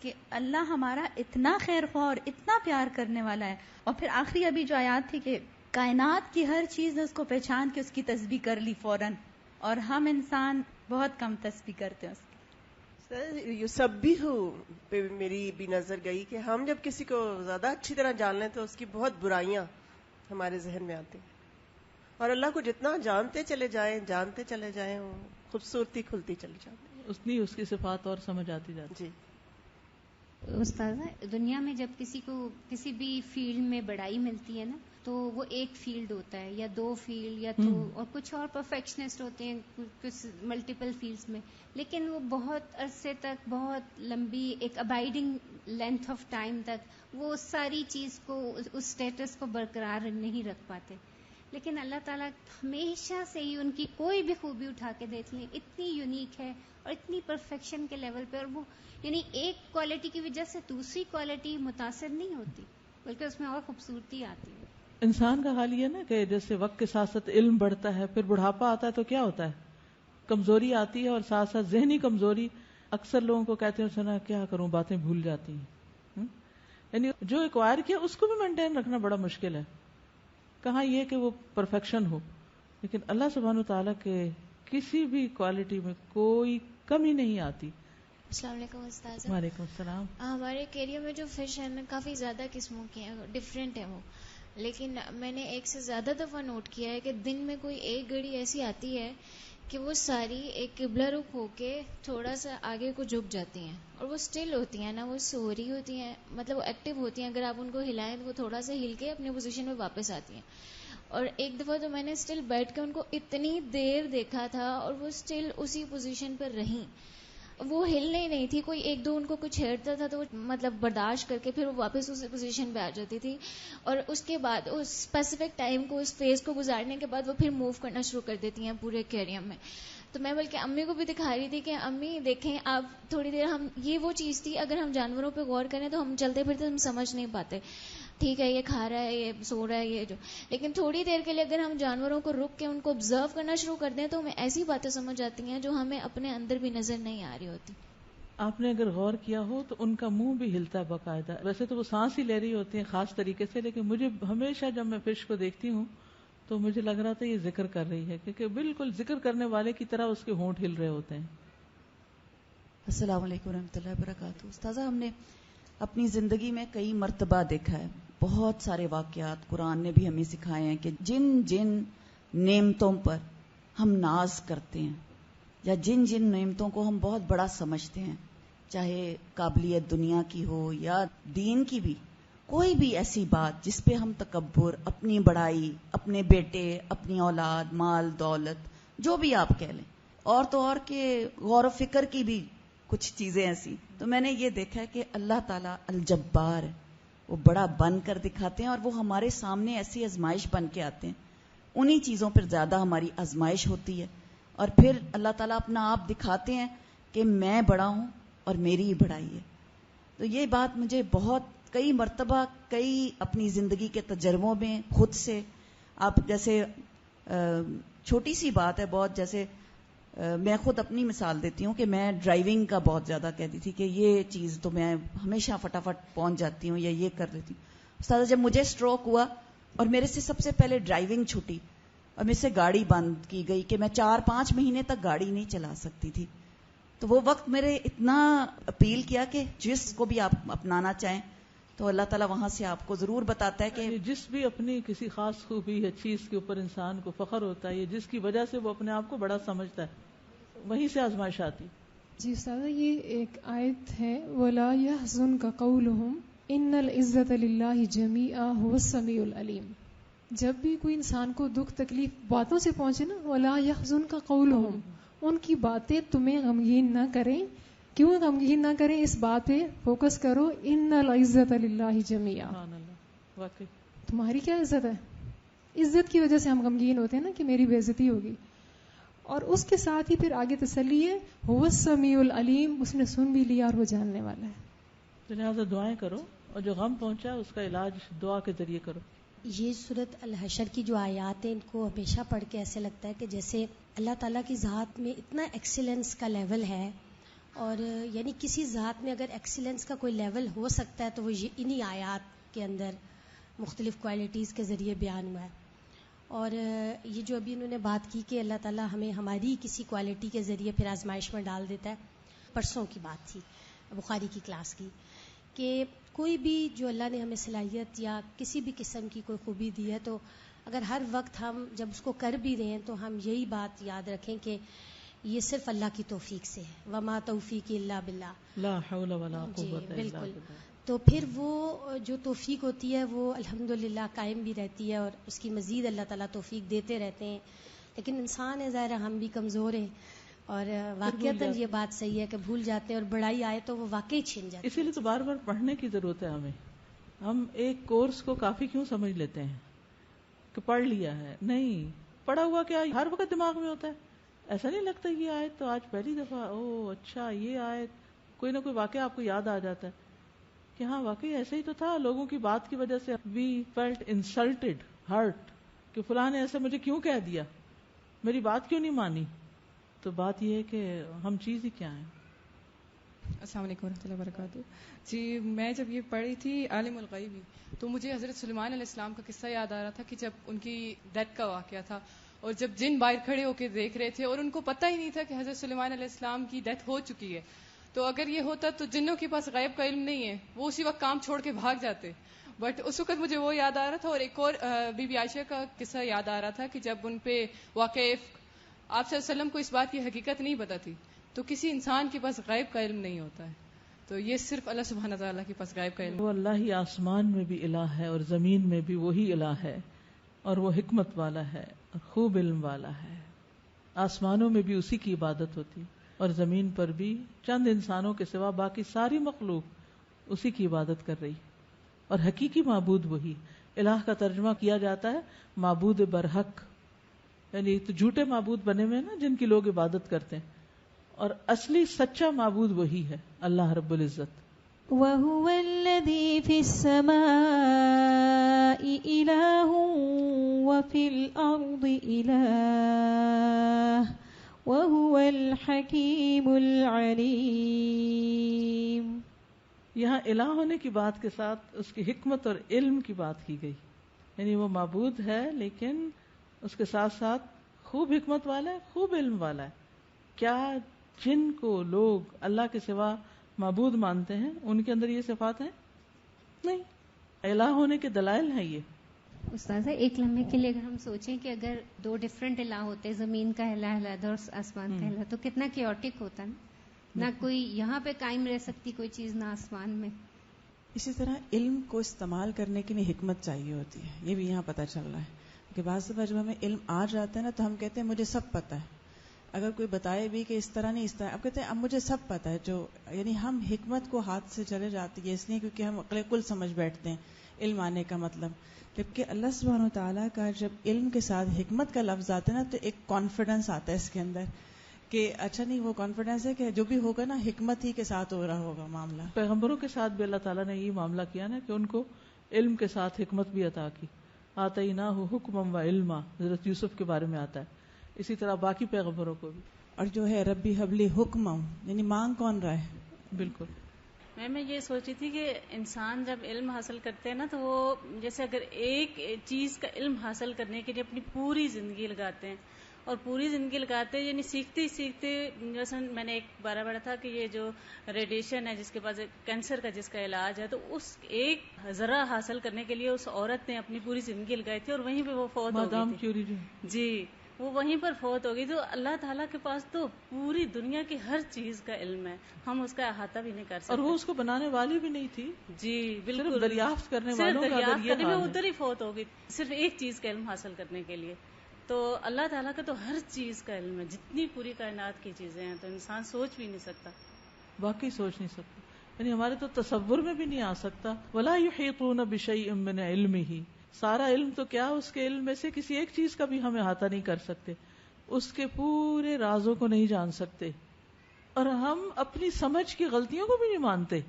کہ اللہ ہمارا اتنا خیر خواہ اور اتنا پیار کرنے والا ہے. اور پھر آخری ابھی جو آیات تھی کہ کائنات کی ہر چیز نے اس کو پہچان کے اس کی تسبیح کر لی فوراً، اور ہم انسان بہت کم تسبیح کرتے ہیں اس کی. یسبح پہ میری بھی نظر گئی کہ ہم جب کسی کو زیادہ اچھی طرح جان لیں تو اس کی بہت برائیاں ہمارے ذہن میں آتی ہیں، اور اللہ کو جتنا جانتے چلے جائیں وہ خوبصورتی کھلتی چلی جاتی ہے، اتنی اس کی صفات اور سمجھ آتی جاتی. جی استاذہ، دنیا میں جب کسی کو کسی بھی فیلڈ میں بڑائی ملتی ہے نا تو وہ ایک فیلڈ ہوتا ہے یا دو فیلڈ یا تو، اور کچھ اور پرفیکشنسٹ ہوتے ہیں کچھ ملٹیپل فیلڈز میں، لیکن وہ بہت عرصے تک، بہت لمبی ایک ابائڈنگ لینتھ آف ٹائم تک وہ ساری چیز کو، اس اسٹیٹس کو برقرار نہیں رکھ پاتے. لیکن اللہ تعالیٰ ہمیشہ سے ہی ان کی کوئی بھی خوبی اٹھا کے دیکھ لیں اتنی یونیک ہے اور اتنی پرفیکشن کے لیول پہ، اور وہ یعنی ایک کوالٹی کی وجہ سے دوسری کوالٹی متاثر نہیں ہوتی بلکہ اس میں اور خوبصورتی آتی ہے. انسان کا حال یہ نا کہ جیسے وقت کے ساتھ ساتھ علم بڑھتا ہے، پھر بڑھاپا آتا ہے تو کیا ہوتا ہے، کمزوری آتی ہے، اور ساتھ ساتھ ذہنی کمزوری. اکثر لوگوں کو کہتے ہیں سنا کیا کروں باتیں بھول جاتی ہیں. یعنی جو ایکوائر کیا اس کو بھی مینٹین رکھنا بڑا مشکل ہے. کہاں یہ کہ وہ پرفیکشن ہو، لیکن اللہ سبحانہ وتعالیٰ کے کسی بھی کوالٹی میں کوئی کمی نہیں آتی. السلام علیکم استاذہ. وعلیکم السلام. ہمارے ایریا میں جو فش ہیں نا کافی زیادہ قسموں کے ہیں، ڈفرینٹ ہیں وہ، لیکن میں نے ایک سے زیادہ دفعہ نوٹ کیا ہے کہ دن میں کوئی ایک گھڑی ایسی آتی ہے کہ وہ ساری ایک قبلہ رخ ہو کے تھوڑا سا آگے کو جھک جاتی ہیں، اور وہ اسٹل ہوتی ہیں نا، وہ سو رہی ہوتی ہیں، مطلب وہ ایکٹیو ہوتی ہیں. اگر آپ ان کو ہلائیں تو وہ تھوڑا سا ہل کے اپنے پوزیشن میں واپس آتی ہیں. اور ایک دفعہ تو میں نے اسٹل بیٹھ کے ان کو اتنی دیر دیکھا تھا اور وہ اسٹل اسی پوزیشن پر رہیں، وہ ہلنے ہی نہیں تھی. کوئی ایک دو ان کو کچھ چھیڑتا تھا تو وہ مطلب برداشت کر کے پھر وہ واپس اسی پوزیشن پہ آ جاتی تھی. اور اس کے بعد اس اسپیسیفک ٹائم کو، اس فیز کو گزارنے کے بعد وہ پھر موو کرنا شروع کر دیتی ہیں پورے ایکویریم میں. تو میں بلکہ امی کو بھی دکھا رہی تھی کہ امی دیکھیں آپ تھوڑی دیر، ہم یہ وہ چیز تھی اگر ہم جانوروں پہ غور کریں تو ہم چلتے پھرتے ہم سمجھ نہیں پاتے، ٹھیک ہے یہ کھا رہا ہے، یہ سو رہا ہے، یہ جو، لیکن تھوڑی دیر کے لیے اگر ہم جانوروں کو رک کے ان کو آبزرو کرنا شروع کر دیں تو ہمیں ایسی باتیں سمجھ آتی ہیں جو ہمیں اپنے اندر بھی نظر نہیں آ رہی ہوتی. آپ نے اگر غور کیا ہو تو ان کا منہ بھی ہلتا ہے باقاعدہ. ویسے تو وہ سانس ہی لے رہی ہوتی ہیں خاص طریقے سے، لیکن مجھے ہمیشہ جب میں فش کو دیکھتی ہوں تو مجھے لگ رہا تھا یہ ذکر کر رہی ہے، کیونکہ بالکل ذکر کرنے والے کی طرح اس کے ہونٹ ہل رہے ہوتے ہیں. السلام علیکم ورحمۃ اللہ وبرکاتہ. استاذہ، ہم نے اپنی زندگی میں کئی مرتبہ دیکھا ہے، بہت سارے واقعات قرآن نے بھی ہمیں سکھائے ہیں کہ جن جن نعمتوں پر ہم ناز کرتے ہیں یا جن جن نعمتوں کو ہم بہت بڑا سمجھتے ہیں، چاہے قابلیت دنیا کی ہو یا دین کی بھی، کوئی بھی ایسی بات جس پہ ہم تکبر، اپنی بڑائی، اپنے بیٹے، اپنی اولاد، مال دولت، جو بھی آپ کہہ لیں، اور تو اور کہ غور و فکر کی بھی کچھ چیزیں ایسی، تو میں نے یہ دیکھا ہے کہ اللہ تعالیٰ الجبار ہے، وہ بڑا بن کر دکھاتے ہیں، اور وہ ہمارے سامنے ایسی آزمائش بن کے آتے ہیں. انہی چیزوں پر زیادہ ہماری آزمائش ہوتی ہے، اور پھر اللہ تعالیٰ اپنا آپ دکھاتے ہیں کہ میں بڑا ہوں اور میری ہی بڑائی ہے. تو یہ بات مجھے بہت کئی مرتبہ کئی اپنی زندگی کے تجربوں میں خود سے، آپ جیسے چھوٹی سی بات ہے بہت، جیسے میں خود اپنی مثال دیتی ہوں کہ میں ڈرائیونگ کا بہت زیادہ کہتی تھی کہ یہ چیز تو میں ہمیشہ فٹافٹ پہنچ جاتی ہوں یا یہ کر لیتی ہوں. استاد جب مجھے اسٹروک ہوا اور میرے سے سب سے پہلے ڈرائیونگ چھوٹی اور مجھ سے گاڑی بند کی گئی کہ میں 4-5 مہینے تک گاڑی نہیں چلا سکتی تھی، تو وہ وقت میرے اتنا اپیل کیا کہ جس کو بھی آپ اپنانا چاہیں تو اللہ تعالیٰ وہاں سے آپ کو ضرور بتاتا ہے کہ جس بھی اپنی کسی خاص خوبی یا چیز کے اوپر انسان کو فخر ہوتا ہے، جس کی وجہ سے وہ اپنے آپ کو بڑا سمجھتا ہے، وہیں سے آزمائش آتی. جی استاذہ، یہ ایک آیت ہے وَلَا يَحْزُنْكَ قَوْلُهُمْ إِنَّ الْعِزَّةَ لِلَّهِ جَمِيعًا هُوَ السَّمِيعُ الْعَلِيمُ. جب بھی کوئی انسان کو دکھ تکلیف باتوں سے پہنچے نا، وَلَا يَحْزُنْكَ قَوْلُهُمْ، ان کی باتیں تمہیں غمگین نہ کریں. کیوں غمگین نہ کریں؟ اس بات پہ فوکس کرو، ان العزت للہ جمیعا. تمہاری کیا عزت ہے؟ عزت کی وجہ سے ہم غمگین ہوتے ہیں نا کہ میری بے عزتی ہوگی. اور اس کے ساتھ ہی پھر آگے تسلی ہے، هو السمیع العلیم، اس نے سن بھی لیا اور وہ جاننے والا ہے. تو لہٰذا دعائیں کرو، اور جو غم پہنچا اس کا علاج دعا کے ذریعے کرو. یہ سورت الحشر کی جو آیات ہیں، ان کو ہمیشہ پڑھ کے ایسے لگتا ہے کہ جیسے اللہ تعالیٰ کی ذات میں اتنا ایکسیلنس کا لیول ہے، اور یعنی کسی ذات میں اگر ایکسیلنس کا کوئی لیول ہو سکتا ہے تو وہ انہی آیات کے اندر مختلف کوالٹیز کے ذریعے بیان ہوا ہے. اور یہ جو ابھی انہوں نے بات کی کہ اللہ تعالیٰ ہمیں ہماری کسی کوالٹی کے ذریعے پھر آزمائش میں ڈال دیتا ہے، پرسوں کی بات تھی بخاری کی کلاس کی، کہ کوئی بھی جو اللہ نے ہمیں صلاحیت یا کسی بھی قسم کی کوئی خوبی دی ہے، تو اگر ہر وقت ہم جب اس کو کر بھی رہے ہیں تو ہم یہی بات یاد رکھیں کہ یہ صرف اللہ کی توفیق سے ہے، وما توفیق الا باللہ، لا حول ولا قوت الا بالکل. باللہ. تو پھر وہ جو توفیق ہوتی ہے وہ الحمدللہ قائم بھی رہتی ہے، اور اس کی مزید اللہ تعالیٰ توفیق دیتے رہتے ہیں. لیکن انسان ہے، ظاہر ہم بھی کمزور ہیں، اور واقعتاً یہ بات صحیح ہے کہ بھول جاتے ہیں، اور بڑائی آئے تو وہ واقعی چھن جاتی ہے. اسی لیے تو بار بار پڑھنے کی ضرورت ہے ہمیں. ہم ایک کورس کو کافی کیوں سمجھ لیتے ہیں کہ پڑھ لیا ہے؟ نہیں، پڑھا ہوا کیا ہر وقت دماغ میں ہوتا ہے. ایسا نہیں لگتا یہ آیت تو آج پہلی دفعہ، او اچھا یہ آیت، کوئی نہ کوئی واقعہ آپ کو یاد آ جاتا ہے کہ ہاں واقعی ایسے ہی تو تھا. لوگوں کی بات کی وجہ سے وی فیلٹ انسلٹڈ، ہرٹ، کہ فلاں نے ایسے مجھے کیوں کہہ دیا، میری بات کیوں نہیں مانی. تو بات یہ ہے کہ ہم چیز ہی کیا ہیں. السلام علیکم ورحمۃ اللہ وبرکاتہ. جی میں جب یہ پڑھی تھی عالم الغیبی، تو مجھے حضرت سلیمان علیہ السلام کا قصہ یاد آ رہا تھا کہ جب ان کی ڈیتھ کا واقعہ تھا، اور جب جن باہر کھڑے ہو کے دیکھ رہے تھے اور ان کو پتہ ہی نہیں تھا کہ حضرت سلیمان علیہ السلام کی ڈیتھ ہو چکی ہے. تو اگر یہ ہوتا تو جنوں کے پاس غیب کا علم نہیں ہے، وہ اسی وقت کام چھوڑ کے بھاگ جاتے. بٹ اس وقت مجھے وہ یاد آ رہا تھا. اور ایک اور بی بی عائشہ کا قصہ یاد آ رہا تھا کہ جب ان پہ واقع آپ صلی اللہ علیہ وسلم کو اس بات کی حقیقت نہیں پتا تھی. تو کسی انسان کے پاس غیب کا علم نہیں ہوتا ہے، تو یہ صرف اللہ سبحانہ تعالیٰ کے پاس غیب کا علم. وہ اللہ ہی آسمان میں بھی الہ ہے اور زمین میں بھی وہی الہ ہے، اور وہ حکمت والا ہے اور خوب علم والا ہے. آسمانوں میں بھی اسی کی عبادت ہوتی، اور زمین پر بھی چند انسانوں کے سوا باقی ساری مخلوق اسی کی عبادت کر رہی. اور حقیقی معبود وہی. الہ کا ترجمہ کیا جاتا ہے معبود برحق، یعنی تو جھوٹے معبود بنے ہوئے نا جن کی لوگ عبادت کرتے ہیں، اور اصلی سچا معبود وہی ہے، اللہ رب العزت. وَهُوَ الَّذِي فِي السَّمَاءِ إِلَٰهٌ وَفِي الْأَرْضِ إِلَٰهٌ وَهُوَ الْحَكِيمُ الْعَلِيمُ. یہاں الہ ہونے کی بات کے ساتھ اس کی حکمت اور علم کی بات کی گئی، یعنی وہ معبود ہے لیکن اس کے ساتھ ساتھ خوب حکمت والا ہے، خوب علم والا ہے. کیا جن کو لوگ اللہ کے سوا معبود مانتے ہیں ان کے اندر یہ صفات ہیں؟ نہیں. الہ ہونے کے دلائل ہیں یہ. استاذہ ایک لمحے کے لیے اگر ہم سوچیں کہ اگر دو ڈیفرنٹ الہ ہوتے، زمین کا الہ علیحدہ اور آسمان کا الہ، تو کتنا کیوٹک ہوتا نا. نہ کوئی یہاں پہ قائم رہ سکتی کوئی چیز، نہ آسمان میں. اسی طرح علم کو استعمال کرنے کے لیے حکمت چاہیے ہوتی ہے. یہ بھی یہاں پتہ چل رہا ہے کہ بعض دفعہ جب ہمیں علم آ جاتا ہے نا تو ہم کہتے ہیں مجھے سب پتہ ہے. اگر کوئی بتائے بھی کہ اس طرح نہیں اس طرح، اب کہتے ہیں اب مجھے سب پتہ ہے. جو یعنی ہم حکمت کو ہاتھ سے چلے جاتی ہے اس لیے کیونکہ ہم عقل کل سمجھ بیٹھتے ہیں علم آنے کا مطلب. جبکہ اللہ سبحانہ وتعالیٰ کا جب علم کے ساتھ حکمت کا لفظ آتا ہے نا تو ایک کانفیڈنس آتا ہے اس کے اندر کہ اچھا نہیں، وہ کانفیڈنس ہے کہ جو بھی ہوگا نا حکمت ہی کے ساتھ ہو رہا ہوگا معاملہ. پیغمبروں کے ساتھ بھی اللہ تعالیٰ نے یہ معاملہ کیا نا کہ ان کو علم کے ساتھ حکمت بھی عطا کی. آتیناہ حکما و علما، حضرت یوسف کے بارے میں آتا ہے. اسی طرح باقی پیغمبروں کو بھی. اور جو ہے ربی حبلی حکم، یعنی مانگ کون رہا ہے. بالکل. میں یہ سوچ رہی تھی کہ انسان جب علم حاصل کرتے ہیں نا تو وہ جیسے اگر ایک چیز کا علم حاصل کرنے کے لیے اپنی پوری زندگی لگاتے ہیں اور پوری زندگی لگاتے یعنی سیکھتے ہی سیکھتے. مثلا میں نے ایک بارہ پڑھا تھا کہ یہ جو ریڈیشن ہے جس کے پاس کینسر کا جس کا علاج ہے تو اس ایک ذرہ حاصل کرنے کے لیے اس عورت نے اپنی پوری زندگی لگائی تھی اور وہیں پہ وہ فوت ہو گئی تھی. جی وہ وہیں پر فوت ہو گئی. تو اللہ تعالیٰ کے پاس تو پوری دنیا کی ہر چیز کا علم ہے, ہم اس کا احاطہ بھی نہیں کر سکتے. اور وہ اس کو بنانے والی بھی نہیں تھی. جی بالکل, دریافت کرنے والوں کا اگر یہ حال ہے, ادھر ہی فوت ہو گئی صرف ایک چیز کا علم حاصل کرنے کے لیے. تو اللہ تعالیٰ کا تو ہر چیز کا علم ہے, جتنی پوری کائنات کی چیزیں ہیں تو انسان سوچ بھی نہیں سکتا. واقعی سوچ نہیں سکتا, یعنی ہمارے تو تصور میں بھی نہیں آ سکتا. ولا یحیطون بشیء من علمہ, سارا علم تو کیا اس کے علم میں سے کسی ایک چیز کا بھی ہم احاطہ نہیں کر سکتے, اس کے پورے رازوں کو نہیں جان سکتے. اور ہم اپنی سمجھ کی غلطیوں کو بھی نہیں مانتے.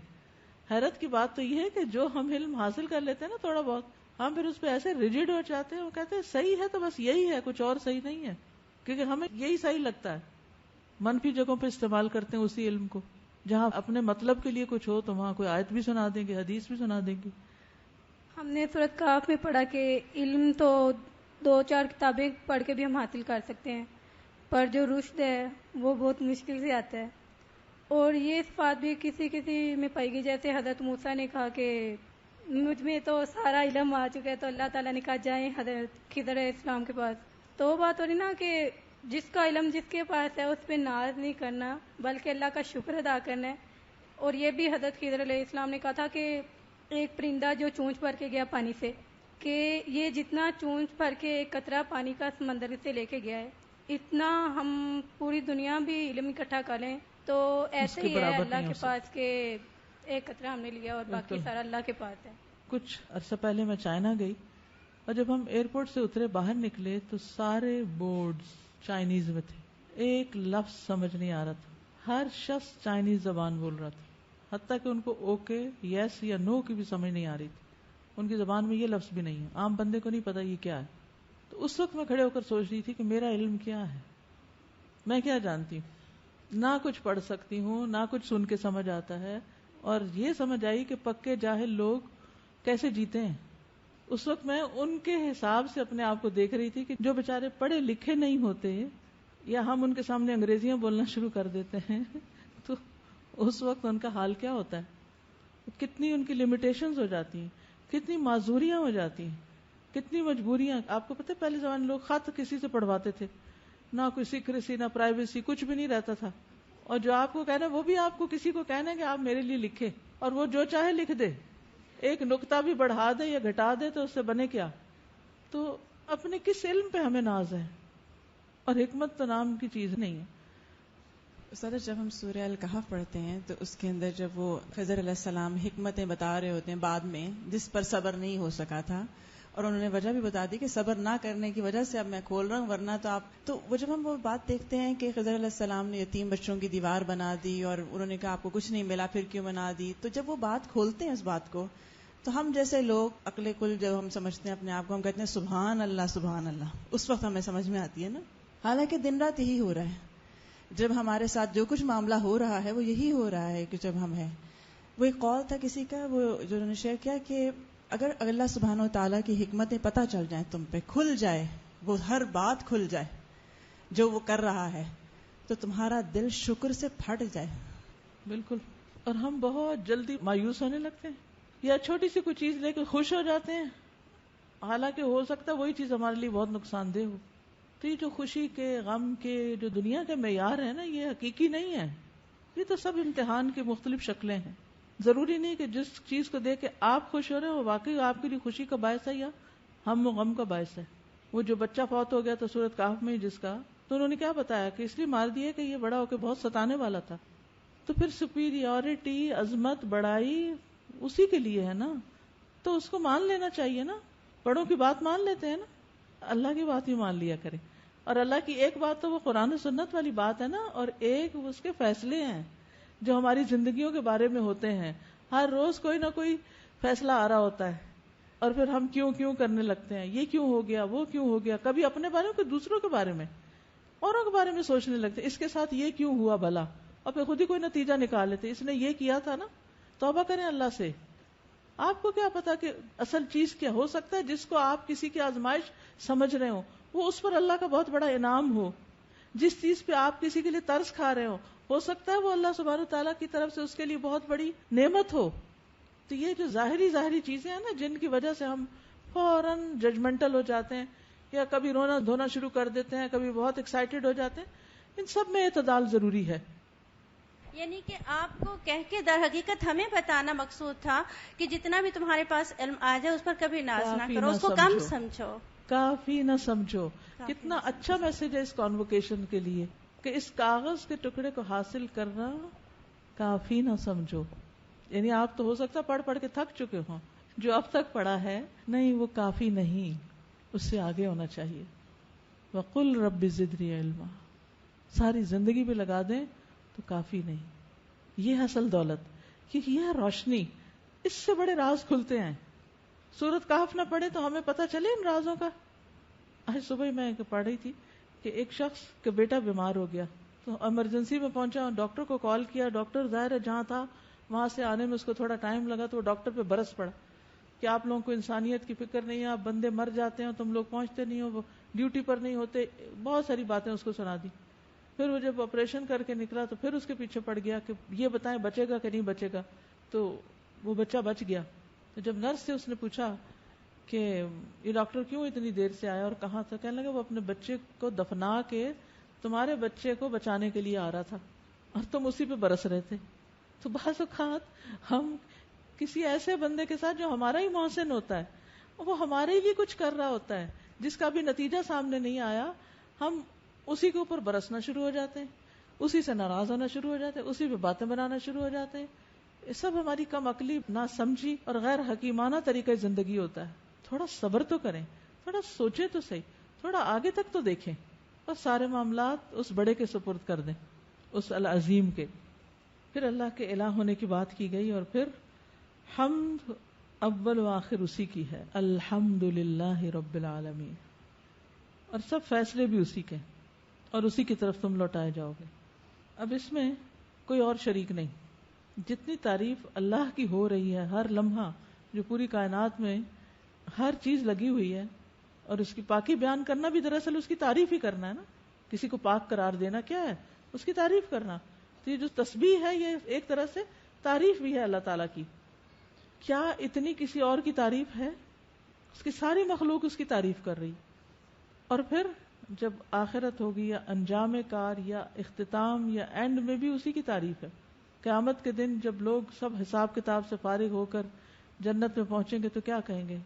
حیرت کی بات تو یہ ہے کہ جو ہم علم حاصل کر لیتے ہیں نا تھوڑا بہت, ہم پھر اس پہ ایسے ریجڈ ہو جاتے ہیں, وہ کہتے ہیں صحیح ہے تو بس یہی ہے, کچھ اور صحیح نہیں ہے, کیونکہ ہمیں یہی صحیح لگتا ہے. منفی جگہوں پہ استعمال کرتے ہیں اسی علم کو, جہاں اپنے مطلب کے لیے کچھ ہو تو وہاں کوئی آیت بھی سنا دیں گے, حدیث بھی سنا دیں گے. ہم نے سورۃ کہف میں پڑھا کہ علم تو 2-4 کتابیں پڑھ کے بھی ہم حاصل کر سکتے ہیں, پر جو رشد ہے وہ بہت مشکل سے آتا ہے. اور یہ صفات بھی کسی کسی میں پائی گئی, جیسے حضرت موسیٰ نے کہا کہ مجھ میں تو سارا علم آ چکا ہے, تو اللہ تعالیٰ نے کہا جائیں حضرت خضر علیہ السلام کے پاس. تو وہ بات ہو رہی نا کہ جس کا علم جس کے پاس ہے اس پہ ناز نہیں کرنا بلکہ اللہ کا شکر ادا کرنا ہے. اور یہ بھی حضرت خضر علیہ السلام نے کہا تھا کہ ایک پرندہ جو چونچ بھر کے گیا پانی سے, کہ یہ جتنا چونچ بھر کے ایک قطرہ پانی کا سمندر سے لے کے گیا ہے, اتنا ہم پوری دنیا بھی علم اکٹھا کر لیں تو ایسے ہی ہے اللہ کے پاس کہ ایک قطرہ ہم نے لیا اور باقی سارا اللہ کے پاس ہے. کچھ عرصہ پہلے میں چائنا گئی, اور جب ہم ایئرپورٹ سے اترے باہر نکلے تو سارے بورڈز چائنیز میں تھے, ایک لفظ سمجھ نہیں آ رہا تھا. ہر شخص چائنیز زبان بول رہا تھا, حتیٰ کہ ان کو اوکے یس یا نو کی بھی سمجھ نہیں آ رہی تھی. ان کی زبان میں یہ لفظ بھی نہیں ہے, عام بندے کو نہیں پتا یہ کیا ہے. تو اس وقت میں کھڑے ہو کر سوچ رہی تھی کہ میرا علم کیا ہے, میں کیا جانتی ہوں, نہ کچھ پڑھ سکتی ہوں نہ کچھ سن کے سمجھ آتا ہے. اور یہ سمجھ آئی کہ پکے جاہل لوگ کیسے جیتے ہیں. اس وقت میں ان کے حساب سے اپنے آپ کو دیکھ رہی تھی کہ جو بیچارے پڑھے لکھے نہیں ہوتے, یا ہم ان کے سامنے انگریزیاں بولنا شروع کر دیتے ہیں تو اس وقت ان کا حال کیا ہوتا ہے, کتنی ان کی لمیٹیشنز ہو جاتی ہیں, کتنی معذوریاں ہو جاتی ہیں, کتنی مجبوریاں. آپ کو پتہ ہے پہلے زمانے لوگ خط کسی سے پڑھواتے تھے, نہ کوئی سیکریسی نہ پرائیویسی, کچھ بھی نہیں رہتا تھا. اور جو آپ کو کہنا وہ بھی آپ کو کسی کو کہنا ہے کہ آپ میرے لیے لکھے, اور وہ جو چاہے لکھ دے, ایک نقطہ بھی بڑھا دے یا گھٹا دے تو اس سے بنے کیا. تو اپنے کس علم پہ ہمیں ناز ہے, اور حکمت تو نام کی چیز نہیں ہے. سر جب ہم سورہ الکہف پڑھتے ہیں تو اس کے اندر جب وہ خضر علیہ السلام حکمتیں بتا رہے ہوتے ہیں بعد میں جس پر صبر نہیں ہو سکا تھا, اور انہوں نے وجہ بھی بتا دی کہ صبر نہ کرنے کی وجہ سے اب میں کھول رہا ہوں, ورنہ تو آپ. تو وہ جب ہم وہ بات دیکھتے ہیں کہ خضر علیہ السلام نے یتیم بچوں کی دیوار بنا دی اور انہوں نے کہا آپ کو کچھ نہیں ملا پھر کیوں بنا دی, تو جب وہ بات کھولتے ہیں اس بات کو تو ہم جیسے لوگ عقل کل جب ہم سمجھتے ہیں اپنے آپ کو, ہم کہتے ہیں سبحان اللہ سبحان اللہ. اس وقت ہمیں سمجھ میں آتی ہے نا, حالانکہ دن رات یہی ہو رہا ہے. جب ہمارے ساتھ جو کچھ معاملہ ہو رہا ہے وہ یہی ہو رہا ہے کہ جب ہم ہیں. وہ ایک قول تھا کسی کا, وہ جو انہوں نے شیئر کیا کہ اگر اللہ سبحانہ و تعالیٰ کی حکمتیں پتہ چل جائیں, تم پہ کھل جائے, وہ ہر بات کھل جائے جو وہ کر رہا ہے, تو تمہارا دل شکر سے پھٹ جائے. بالکل. اور ہم بہت جلدی مایوس ہونے لگتے ہیں, یا چھوٹی سی کوئی چیز لے کے خوش ہو جاتے ہیں, حالانکہ ہو سکتا ہے وہی چیز ہمارے لیے بہت نقصان دہ ہو. تو یہ جو خوشی کے غم کے جو دنیا کے معیار ہیں نا, یہ حقیقی نہیں ہے. یہ تو سب امتحان کی مختلف شکلیں ہیں. ضروری نہیں کہ جس چیز کو دیکھ کے آپ خوش ہو رہے ہیں وہ واقعی آپ کے لیے خوشی کا باعث ہے یا ہم و غم کا باعث ہے. وہ جو بچہ فوت ہو گیا تھا سورۃ کہف میں جس کا, تو انہوں نے کیا بتایا کہ اس لیے مار دیا کہ یہ بڑا ہو کے بہت ستانے والا تھا. تو پھر سپیریورٹی, عظمت, بڑائی اسی کے لیے ہے نا, تو اس کو مان لینا چاہیے نا. بڑوں کی بات مان لیتے ہیں نا, اللہ کی بات ہی مان لیا کرے. اور اللہ کی ایک بات تو وہ قرآن و سنت والی بات ہے نا, اور ایک اس کے فیصلے ہیں جو ہماری زندگیوں کے بارے میں ہوتے ہیں. ہر روز کوئی نہ کوئی فیصلہ آ رہا ہوتا ہے, اور پھر ہم کیوں کرنے لگتے ہیں, یہ کیوں ہو گیا, وہ کیوں ہو گیا, کبھی اپنے بارے میں, کبھی دوسروں کے بارے میں, اوروں کے بارے میں سوچنے لگتے ہیں, اس کے ساتھ یہ کیوں ہوا بھلا, اور پھر خود ہی کوئی نتیجہ نکال لیتے, اس نے یہ کیا تھا نا. توبہ کریں اللہ سے. آپ کو کیا پتا کہ اصل چیز کیا ہو سکتا ہے جس کو آپ کسی کی آزمائش سمجھ رہے ہو, وہ اس پر اللہ کا بہت بڑا انعام ہو. جس چیز پہ آپ کسی کے لیے ترس کھا رہے ہو سکتا ہے وہ اللہ سبحانہ تعالیٰ کی طرف سے اس کے لیے بہت بڑی نعمت ہو. تو یہ جو ظاہری چیزیں ہیں نا جن کی وجہ سے ہم فوراً ججمنٹل ہو جاتے ہیں یا کبھی رونا دھونا شروع کر دیتے ہیں, کبھی بہت ایکسائٹیڈ ہو جاتے ہیں, ان سب میں اعتدال ضروری ہے. یعنی کہ آپ کو کہہ کے در حقیقت ہمیں بتانا مقصود تھا کہ جتنا بھی تمہارے پاس علم آ جائے اس پر کبھی ناز نہ کرو, اس کو کم سمجھو, کافی نہ سمجھو. کتنا اچھا میسج ہے اس کانووکیشن کے لیے کہ اس کاغذ کے ٹکڑے کو حاصل کرنا کافی نہ سمجھو. یعنی آپ تو ہو سکتا پڑھ پڑھ کے تھک چکے ہوں, جو اب تک پڑھا ہے نہیں وہ کافی نہیں, اس سے آگے ہونا چاہیے. وَقُلْ رَبِّ زِدْنِي عِلْمًا, ساری زندگی بھی لگا دیں تو کافی نہیں. یہ ہے اصل دولت, کیونکہ یہ ہے روشنی, اس سے بڑے راز کھلتے ہیں. سورۃ کہف نہ پڑھے تو ہمیں پتہ چلے ان رازوں کا. آج صبح میں پڑھ رہی تھی کہ ایک شخص کا بیٹا بیمار ہو گیا, تو ایمرجنسی میں پہنچا, ڈاکٹر کو کال کیا, ڈاکٹر ظاہر ہے جہاں تھا وہاں سے آنے میں اس کو تھوڑا ٹائم لگا, تو وہ ڈاکٹر پہ برس پڑا کہ آپ لوگوں کو انسانیت کی فکر نہیں ہے, آپ بندے مر جاتے ہیں تم لوگ پہنچتے نہیں ہو, وہ ڈیوٹی پر نہیں ہوتے, بہت ساری باتیں اس کو سنا دی. پھر وہ جب آپریشن کر کے نکلا تو پھر اس کے پیچھے پڑ گیا کہ یہ بتائیں بچے گا کہ نہیں بچے گا, تو وہ بچہ بچ گیا. تو جب نرس سے اس نے پوچھا کہ یہ ڈاکٹر کیوں اتنی دیر سے آیا اور کہاں تھا, کہنے لگا وہ اپنے بچے کو دفنا کے تمہارے بچے کو بچانے کے لیے آ رہا تھا اور تم اسی پہ برس رہے تھے. تو بعض اوقات ہم کسی ایسے بندے کے ساتھ جو ہمارا ہی محسن ہوتا ہے, وہ ہمارے لیے کچھ کر رہا ہوتا ہے جس کا بھی نتیجہ سامنے نہیں آیا, ہم اسی کے اوپر برسنا شروع ہو جاتے ہیں, اسی سے ناراض ہونا شروع ہو جاتے ہیں, اسی پہ باتیں بنانا شروع ہو جاتے ہیں. یہ سب ہماری کم عقلی, نہ سمجھی اور غیر حکیمانہ طریقہ زندگی ہوتا ہے. تھوڑا صبر تو کریں, تھوڑا سوچیں تو صحیح, تھوڑا آگے تک تو دیکھیں, اور سارے معاملات اس بڑے کے سپرد کر دیں, اس العظیم کے. پھر اللہ کے الہ ہونے کی بات کی گئی, اور پھر حمد اول و آخر اسی کی ہے, الحمدللہ رب العالمین, اور سب فیصلے بھی اسی کے, اور اسی کی طرف تم لوٹائے جاؤ گے. اب اس میں کوئی اور شریک نہیں. جتنی تعریف اللہ کی ہو رہی ہے ہر لمحہ, جو پوری کائنات میں ہر چیز لگی ہوئی ہے, اور اس کی پاکی بیان کرنا بھی دراصل اس کی تعریف ہی کرنا ہے نا. کسی کو پاک قرار دینا کیا ہے, اس کی تعریف کرنا. تو یہ جو تسبیح ہے یہ ایک طرح سے تعریف بھی ہے اللہ تعالیٰ کی. کیا اتنی کسی اور کی تعریف ہے؟ اس کی ساری مخلوق اس کی تعریف کر رہی. اور پھر جب آخرت ہوگی یا انجام کار یا اختتام یا اینڈ میں بھی اسی کی تعریف ہے. قیامت کے دن جب لوگ سب حساب کتاب سے فارغ ہو کر جنت میں پہنچیں گے تو کیا کہیں گے؟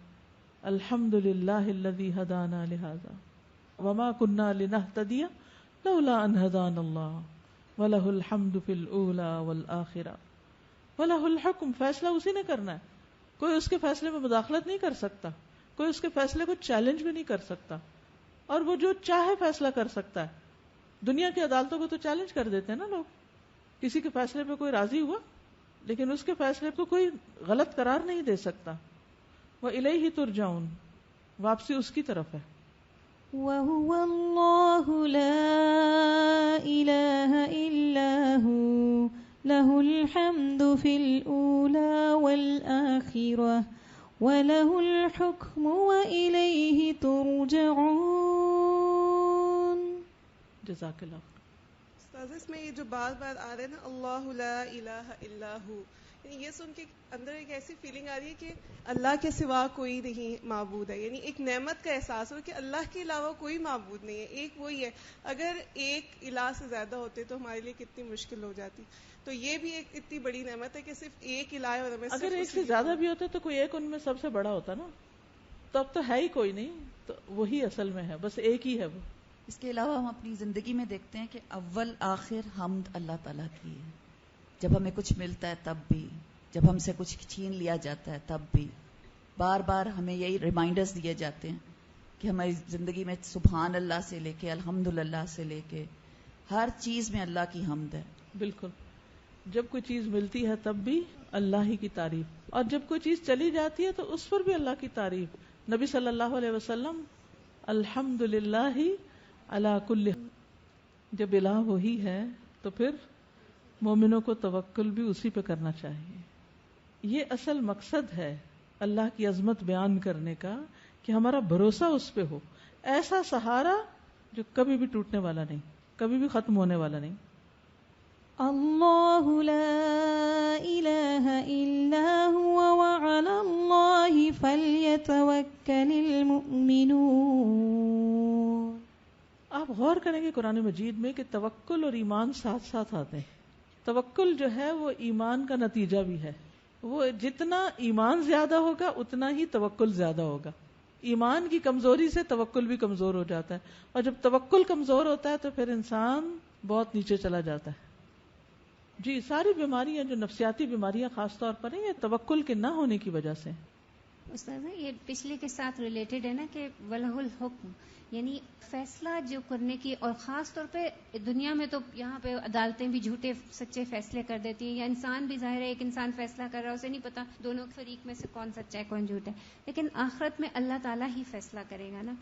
الحمدللہ الذی ہدانا لہذا وما کننا لنہتدی لولا ان ہدانا اللہ وَلَهُ الْحَمْدُ فِي الْأُولَى وَالْآخِرَةِ وَلَهُ الْحُكْمُ. فیصلہ اسی نے کرنا ہے, کوئی اس کے فیصلے میں مداخلت نہیں کر سکتا, کوئی اس کے فیصلے کو چیلنج بھی نہیں کر سکتا, اور وہ جو چاہے فیصلہ کر سکتا ہے. دنیا کی عدالتوں کو تو چیلنج کر دیتے ہیں نا لوگ, کسی کے فیصلے پہ کوئی راضی ہوا لیکن اس کے فیصلے کو کوئی غلط قرار نہیں دے سکتا. وَإِلَيْهِ تُرْجَعُونَ, واپسی اس کی طرف ہے. وَهُوَ اللَّهُ لَا إِلَهَ إِلَّا هُوَ لَهُ الْحَمْدُ فِي الْأُولَى وَالْآخِرَةِ وَلَهُ الْحُكْمُ وَإِلَيْهِ تُرْجَعُونَ. جزاک اللہ. استاذ اس میں یہ جو بات آ رہا ہے نا, اللہ لا الہ الا ہو, یہ سن کے اندر ایک ایسی فیلنگ آ رہی ہے کہ اللہ کے سوا کوئی نہیں معبود ہے. یعنی ایک نعمت کا احساس ہو کہ اللہ کے علاوہ کوئی معبود نہیں ہے, ایک وہی ہے. اگر ایک الہ سے زیادہ ہوتے تو ہمارے لیے کتنی مشکل ہو جاتی. تو یہ بھی ایک اتنی بڑی نعمت ہے کہ صرف ایک الہ ہے, اور ہمیں اگر ایک سے زیادہ بھی ہوتا تو کوئی ایک ان میں سب سے بڑا ہوتا نا, تو اب تو ہے ہی کوئی نہیں, تو وہی اصل میں ہے, بس ایک ہی ہے وہ. اس کے علاوہ ہم اپنی زندگی میں دیکھتے ہیں کہ اول آخر حمد اللہ تعالیٰ کی ہے. جب ہمیں کچھ ملتا ہے تب بھی, جب ہم سے کچھ چھین لیا جاتا ہے تب بھی, بار بار ہمیں یہی ریمائنڈرز دیے جاتے ہیں کہ ہماری زندگی میں سبحان اللہ سے لے کے الحمدللہ سے لے کے ہر چیز میں اللہ کی حمد ہے. بالکل, جب کوئی چیز ملتی ہے تب بھی اللہ ہی کی تعریف, اور جب کوئی چیز چلی جاتی ہے تو اس پر بھی اللہ کی تعریف. نبی صلی اللہ علیہ وسلم الحمدللہ علی کل, جب الہ وہی ہے تو پھر مومنوں کو توکل بھی اسی پہ کرنا چاہیے. یہ اصل مقصد ہے اللہ کی عظمت بیان کرنے کا, کہ ہمارا بھروسہ اس پہ ہو. ایسا سہارا جو کبھی بھی ٹوٹنے والا نہیں، کبھی بھی ختم ہونے والا نہیں. اللہ لا الہ الا هو وعلی اللہ فلیتوکل المؤمنون. آپ غور کریں گے قرآن مجید میں کہ توکل اور ایمان ساتھ ساتھ آتے ہیں. توکل جو ہے وہ ایمان کا نتیجہ بھی ہے. وہ جتنا ایمان زیادہ ہوگا اتنا ہی توکل زیادہ ہوگا. ایمان کی کمزوری سے توکل بھی کمزور ہو جاتا ہے، اور جب توکل کمزور ہوتا ہے تو پھر انسان بہت نیچے چلا جاتا ہے. جی ساری بیماریاں جو نفسیاتی بیماریاں خاص طور پر ہیں یہ توکل کے نہ ہونے کی وجہ سے. استاذہ یہ پچھلے کے ساتھ ریلیٹڈ ہے نا کہ وَلَهُ الْحُكْمُ، یعنی فیصلہ جو کرنے کی، اور خاص طور پہ دنیا میں تو یہاں پہ عدالتیں بھی جھوٹے سچے فیصلے کر دیتی ہیں، یا انسان بھی ظاہر ہے ایک انسان فیصلہ کر رہا ہے، اسے نہیں پتا دونوں فریق میں سے کون سچا ہے کون جھوٹا ہے، لیکن آخرت میں اللہ تعالیٰ ہی فیصلہ کرے گا نا.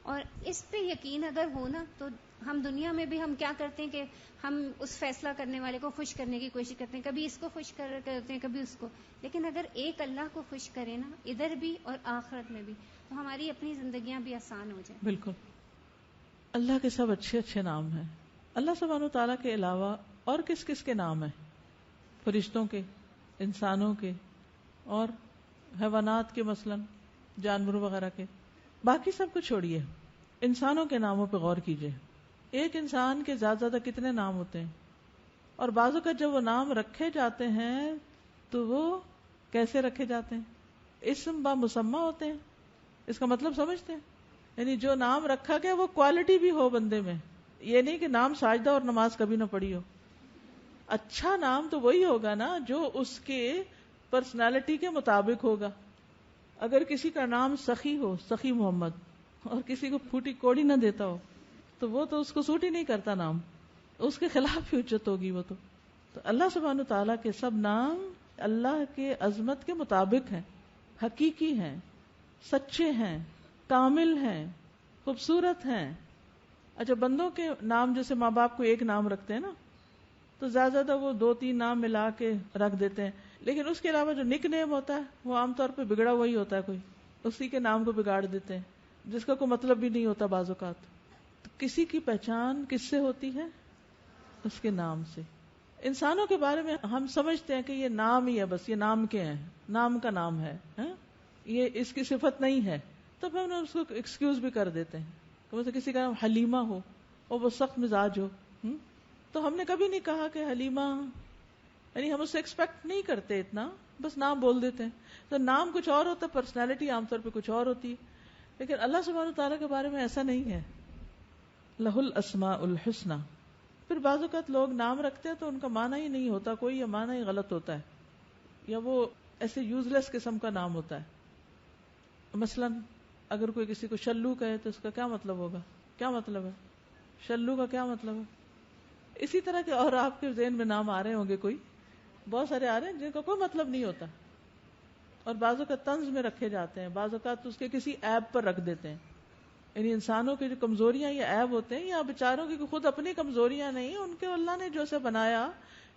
اور اس پہ یقین اگر ہونا تو ہم دنیا میں بھی ہم کیا کرتے ہیں کہ ہم اس فیصلہ کرنے والے کو خوش کرنے کی کوشش کرتے ہیں، کبھی اس کو خوش کرتے ہیں کبھی اس کو، لیکن اگر ایک اللہ کو خوش کرے نا ادھر بھی اور آخرت میں بھی تو ہماری اپنی زندگیاں بھی آسان ہو جائیں. بالکل. اللہ کے سب اچھے اچھے نام ہیں. اللہ سبحانہ تعالیٰ کے علاوہ اور کس کس کے نام ہیں؟ فرشتوں کے، انسانوں کے، اور حیوانات کے، مثلا جانوروں وغیرہ کے. باقی سب کو چھوڑیے، انسانوں کے ناموں پہ غور کیجیے. ایک انسان کے زیادہ زیادہ کتنے نام ہوتے ہیں، اور بعضوں کا جب وہ نام رکھے جاتے ہیں تو وہ کیسے رکھے جاتے ہیں؟ اسم با مسمى ہوتے ہیں. اس کا مطلب سمجھتے ہیں؟ یعنی جو نام رکھا گیا وہ کوالٹی بھی ہو بندے میں. یہ نہیں کہ نام ساجدہ اور نماز کبھی نہ پڑھی ہو. اچھا نام تو وہی ہوگا نا جو اس کے پرسنالٹی کے مطابق ہوگا. اگر کسی کا نام سخی ہو، سخی محمد، اور کسی کو پھوٹی کوڑی نہ دیتا ہو تو وہ تو اس کو سوٹ ہی نہیں کرتا نام، اس کے خلاف ہی حجت ہوگی وہ تو. تو اللہ سبحانہ تعالیٰ کے سب نام اللہ کے عظمت کے مطابق ہیں، حقیقی ہیں، سچے ہیں، کامل ہیں، خوبصورت ہیں. اچھا بندوں کے نام جیسے ماں باپ کو ایک نام رکھتے ہیں نا، تو زیادہ زیادہ وہ 2-3 نام ملا کے رکھ دیتے ہیں، لیکن اس کے علاوہ جو نک نیم ہوتا ہے وہ عام طور پہ بگڑا ہوا ہی ہوتا ہے. کوئی اسی کے نام کو بگاڑ دیتے ہیں جس کا کوئی مطلب بھی نہیں ہوتا بعض اوقات. تو کسی کی پہچان کس سے ہوتی ہے؟ اس کے نام سے. انسانوں کے بارے میں ہم سمجھتے ہیں کہ یہ نام ہی ہے، بس یہ نام کے ہیں، نام کا نام ہے، یہ اس کی صفت نہیں ہے، تو پھر ہم اس کو ایکسکیوز بھی کر دیتے ہیں. کہ کسی کا نام حلیمہ ہو اور وہ سخت مزاج ہو، تو ہم نے کبھی نہیں کہا کہ حلیمہ، یعنی ہم اس سے ایکسپیکٹ نہیں کرتے اتنا، بس نام بول دیتے ہیں. تو نام کچھ اور ہوتا ہے، پرسنالٹی عام طور پہ کچھ اور ہوتی ہے. لیکن اللہ سبحانہ تعالیٰ کے بارے میں ایسا نہیں ہے. لہ الاسماء الحسنی. پھر بعض اوقات لوگ نام رکھتے ہیں تو ان کا معنی ہی نہیں ہوتا کوئی، یا معنی ہی غلط ہوتا ہے، یا وہ ایسے یوز لیس قسم کا نام ہوتا ہے. مثلا اگر کوئی کسی کو شلو کہے تو اس کا کیا مطلب ہوگا؟ کیا مطلب ہے شلو کا؟ کیا مطلب ہے؟ اسی طرح کے اور آپ کے ذہن میں نام آ رہے ہوں گے، کوئی بہت سارے آ رہے ہیں جن کا کوئی مطلب نہیں ہوتا، اور بعض اوقات طنز میں رکھے جاتے ہیں، بعض اوقات اس کے کسی عیب پر رکھ دیتے ہیں. یعنی انسانوں کی جو کمزوریاں یا عیب ہوتے ہیں، یا بیچاروں کی خود اپنی کمزوریاں نہیں، ان کے اللہ نے جو سے بنایا،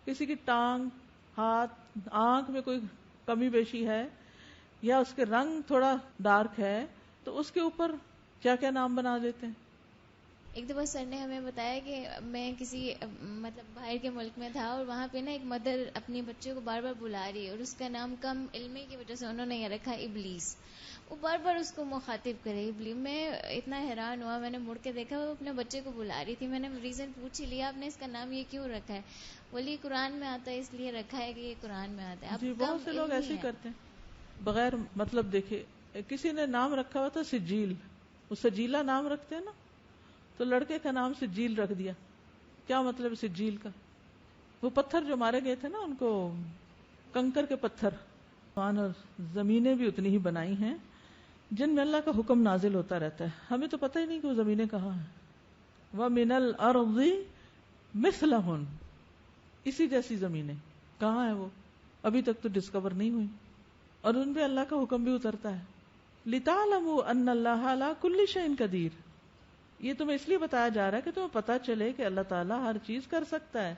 کسی کی ٹانگ، ہاتھ، آنکھ میں کوئی کمی بیشی ہے، یا اس کے رنگ تھوڑا ڈارک ہے، تو اس کے اوپر کیا کیا نام بنا دیتے ہیں. ایک دفعہ سر نے ہمیں بتایا کہ میں کسی مطلب باہر کے ملک میں تھا، اور وہاں پہ نا ایک مدر اپنی بچے کو بار بار بلا رہی ہے، اور اس کا نام کم علمی کی وجہ سے انہوں نے یہ رکھا ابلیس. وہ بار بار اس کو مخاطب کرے ابلیس. میں اتنا حیران ہوا، میں نے مڑ کے دیکھا وہ اپنے بچے کو بلا رہی تھی. میں نے ریزن پوچھ ہی لیا، آپ نے اس کا نام یہ کیوں رکھا ہے؟ بولی قرآن میں آتا ہے اس لیے رکھا ہے کہ یہ قرآن میں آتا ہے. جی بہت سے لوگ ایسے ہی کرتے ہیں بغیر مطلب دیکھے. کسی نے نام رکھا ہوا تھا سجیل، وہ سجیلا نام رکھتے ہیں نا، تو لڑکے کا نام سجیل رکھ دیا. کیا مطلب سجیل کا؟ وہ پتھر جو مارے گئے تھے نا ان کو، کنکر کے پتھر. اور زمینیں بھی اتنی ہی بنائی ہیں جن میں اللہ کا حکم نازل ہوتا رہتا ہے. ہمیں تو پتہ ہی نہیں کہ وہ زمینیں کہاں ہیں. وَمِنَ الْأَرْضِ مِثْلَهُنْ، اسی جیسی زمینیں کہاں ہیں وہ؟ ابھی تک تو ڈسکور نہیں ہوئی، اور ان پہ اللہ کا حکم بھی اترتا ہے. لِتَعْلَمُوا أَنَّ اللَّهَ عَلَى كُلِّ شَيْءٍ قَدِيرٌ. یہ تمہیں اس لیے بتایا جا رہا ہے کہ تمہیں پتا چلے کہ اللہ تعالیٰ ہر چیز کر سکتا ہے.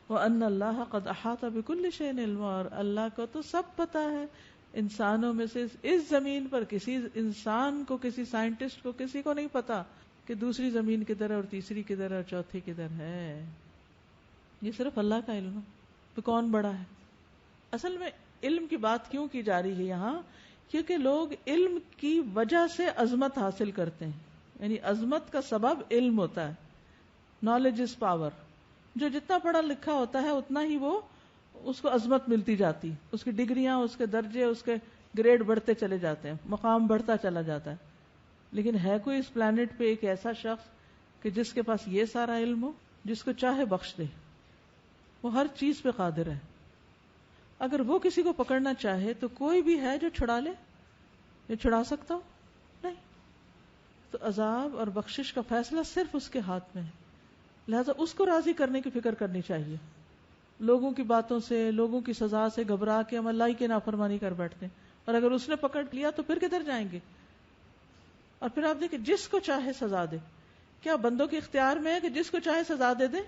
وَأَنَّ اللَّهَ قَدْ أَحَاطَ بِكُلِّ شَيْءٍ عِلْمًا، اور اللہ کو تو سب پتا ہے، انسانوں میں سے اس زمین پر کسی انسان کو، کسی سائنٹسٹ کو، کسی کو نہیں پتا کہ دوسری زمین کدھر ہے اور تیسری کدھر ہے اور چوتھی کدھر ہے. یہ صرف اللہ کا علم ہے. تو کون بڑا ہے؟ اصل میں علم کی بات کیوں کی جا رہی ہے یہاں؟ کیونکہ لوگ علم کی وجہ سے عظمت حاصل کرتے ہیں. یعنی عظمت کا سبب علم ہوتا ہے. Knowledge is power. جو جتنا پڑھا لکھا ہوتا ہے اتنا ہی وہ اس کو عظمت ملتی جاتی، اس کی ڈگریاں، اس کے درجے، اس کے گریڈ بڑھتے چلے جاتے ہیں، مقام بڑھتا چلا جاتا ہے. لیکن ہے کوئی اس پلانٹ پہ ایک ایسا شخص کہ جس کے پاس یہ سارا علم ہو، جس کو چاہے بخش دے، وہ ہر چیز پہ قادر ہے. اگر وہ کسی کو پکڑنا چاہے تو کوئی بھی ہے جو چھڑا لے؟ یہ چھڑا سکتا ہو؟ نہیں. تو عذاب اور بخشش کا فیصلہ صرف اس کے ہاتھ میں ہے. لہذا اس کو راضی کرنے کی فکر کرنی چاہیے. لوگوں کی باتوں سے، لوگوں کی سزا سے گھبرا کے ہم اللہ کی نافرمانی کر بیٹھتے ہیں، اور اگر اس نے پکڑ لیا تو پھر کدھر جائیں گے؟ اور پھر آپ دیکھیں جس کو چاہے سزا دے. کیا بندوں کے اختیار میں ہے کہ جس کو چاہے سزا دے دے؟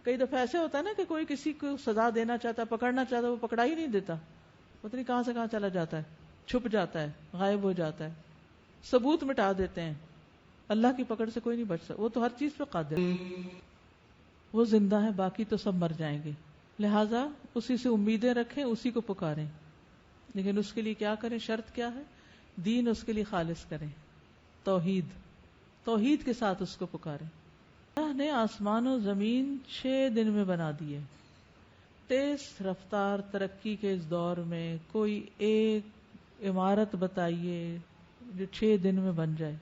کئی دفعہ ایسے ہوتا ہے نا کہ کوئی کسی کو سزا دینا چاہتا ہے، پکڑنا چاہتا ہے، وہ پکڑا ہی نہیں دیتا، پتہ نہیں کہاں سے کہاں چلا جاتا ہے، چھپ جاتا ہے، غائب ہو جاتا ہے، ثبوت مٹا دیتے ہیں. اللہ کی پکڑ سے کوئی نہیں بچ سکتا. وہ تو ہر چیز پہ قادر ہے. وہ زندہ ہے، باقی تو سب مر جائیں گے. لہٰذا اسی سے امیدیں رکھیں، اسی کو پکاریں. لیکن اس کے لیے کیا کریں؟ شرط کیا ہے؟ دین اس کے لیے خالص کریں. توحید کے ساتھ اس کو پکاریں. اللہ نے آسمان و زمین 6 دن میں بنا دیے. تیز رفتار ترقی کے اس دور میں کوئی ایک عمارت بتائیے جو 6 دن میں بن جائے.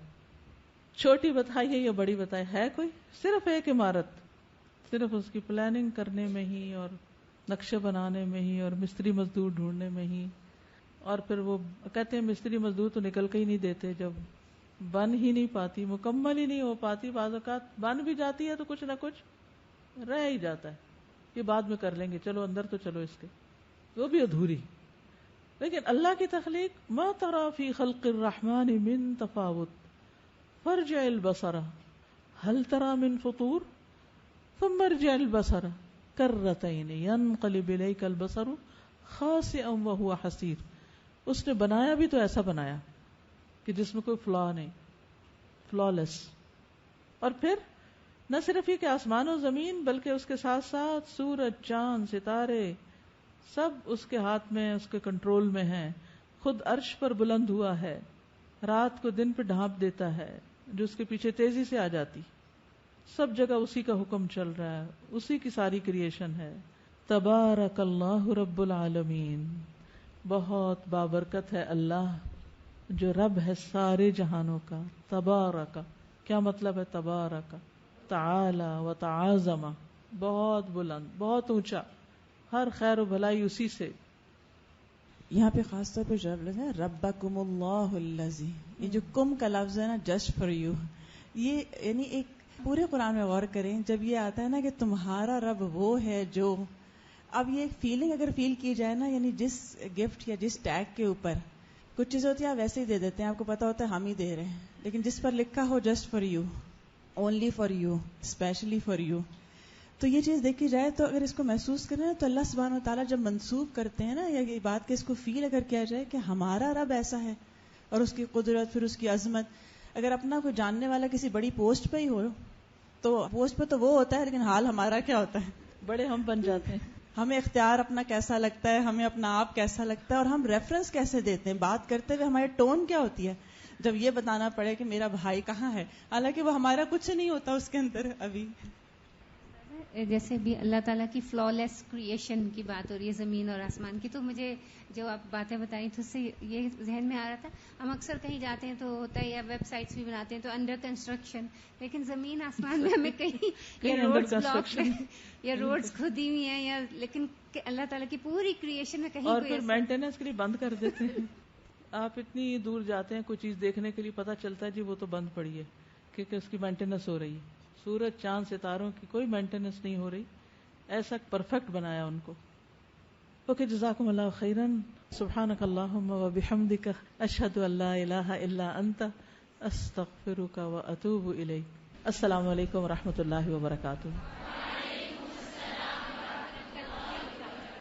چھوٹی بتائیے یا بڑی بتائیے، ہے کوئی؟ صرف ایک عمارت، صرف اس کی پلاننگ کرنے میں ہی اور نقشے بنانے میں ہی اور مستری مزدور ڈھونڈنے میں ہی. اور پھر وہ کہتے ہیں مستری مزدور تو نکل کے ہی نہیں دیتے، جب بن ہی نہیں پاتی، مکمل ہی نہیں ہو پاتی. بعض اوقات بن بھی جاتی ہے تو کچھ نہ کچھ رہ ہی جاتا ہے، یہ بعد میں کر لیں گے، چلو اندر تو چلو اس کے، وہ بھی ادھوری. لیکن اللہ کی تخلیق ما ترى فی خلق الرحمن من تفاوت فارجع البصر هل ترى من فطور ثم ارجع البصر کرتین ينقلب الیک البصر خاسئا وهو حسیر. اس نے بنایا بھی تو ایسا بنایا کہ جس میں کوئی فلا نہیں، فلالیس. اور پھر نہ صرف یہ کہ آسمان و زمین، بلکہ اس کے ساتھ ساتھ سورج، چاند، ستارے سب اس کے ہاتھ میں، اس کے کنٹرول میں ہیں. خود عرش پر بلند ہوا ہے، رات کو دن پہ ڈھانپ دیتا ہے جو اس کے پیچھے تیزی سے آ جاتی. سب جگہ اسی کا حکم چل رہا ہے، اسی کی ساری کریشن ہے. تبارک اللہ رب العالمین. بہت بابرکت ہے اللہ جو رب ہے سارے جہانوں کا. تبارک کیا مطلب ہے؟ تبارک تعالی و تعاظم، بہت بلند، بہت اونچا، ہر خیر و بھلائی اسی سے. یہاں پہ خاص طور پہ جو لفظ ہے ربکم اللہ الذی، یہ جو کم کا لفظ ہے نا، جسٹ فار یو، یہ یعنی ایک پورے قرآن میں غور کریں جب یہ آتا ہے نا کہ تمہارا رب وہ ہے جو، اب یہ فیلنگ اگر فیل کی جائے نا، یعنی جس گفٹ یا جس ٹیگ کے اوپر کچھ چیزیں ہوتی ہیں آپ ویسے ہی دے دیتے ہیں، آپ کو پتا ہوتا ہے ہم ہی دے رہے ہیں، لیکن جس پر لکھا ہو just for you, only for you, especially for you, تو یہ چیز دیکھی جائے تو اگر اس کو محسوس کریں تو اللہ سبحانہ و تعالیٰ جب منسوب کرتے ہیں نا، یا یہ بات کہ اس کو فیل اگر کیا جائے کہ ہمارا رب ایسا ہے اور اس کی قدرت، پھر اس کی عظمت. اگر اپنا کوئی جاننے والا کسی بڑی پوسٹ پہ ہی ہو تو پوسٹ پہ تو وہ ہوتا ہے، لیکن حال ہمارا کیا ہوتا ہے؟ بڑے ہم بن جاتے ہیں. ہمیں اختیار اپنا کیسا لگتا ہے، ہمیں اپنا آپ کیسا لگتا ہے، اور ہم ریفرنس کیسے دیتے ہیں بات کرتے ہوئے، ہماری ٹون کیا ہوتی ہے جب یہ بتانا پڑے کہ میرا بھائی کہاں ہے، حالانکہ وہ ہمارا کچھ نہیں ہوتا اس کے اندر. ابھی جیسے بھی اللہ تعالیٰ کی فلالیس کریشن کی بات ہو رہی ہے زمین اور آسمان کی، تو مجھے جو آپ باتیں بتائیں تو اس سے یہ ذہن میں آ رہا تھا، ہم اکثر کہیں جاتے ہیں تو ہوتا ہے، یا ویب سائٹس بھی بناتے ہیں تو انڈر کنسٹرکشن، لیکن زمین آسمان میں ہمیں کہیں یا روڈز کھدی ہوئی ہیں، یا لیکن اللہ تعالیٰ کی پوری کریشن میں کہیں، اور پھر مینٹیننس کے لیے بند کر دیتے ہیں. آپ اتنی دور جاتے ہیں کوئی چیز دیکھنے کے لیے، پتہ چلتا ہے جی وہ تو بند پڑی ہے کیونکہ اس کی مینٹیننس ہو رہی ہے. سورج، چاند، ستاروں کی کوئی مینٹیننس نہیں ہو رہی، ایسا پرفیکٹ بنایا ان کو. اوکے، جزاکم اللہ خیرا. سبحانک اللہم و بحمدک، اشہد ان لا الہ الا انت، استغفرک و اتوب الیک. السلام علیکم و رحمۃ اللہ وبرکاتہ.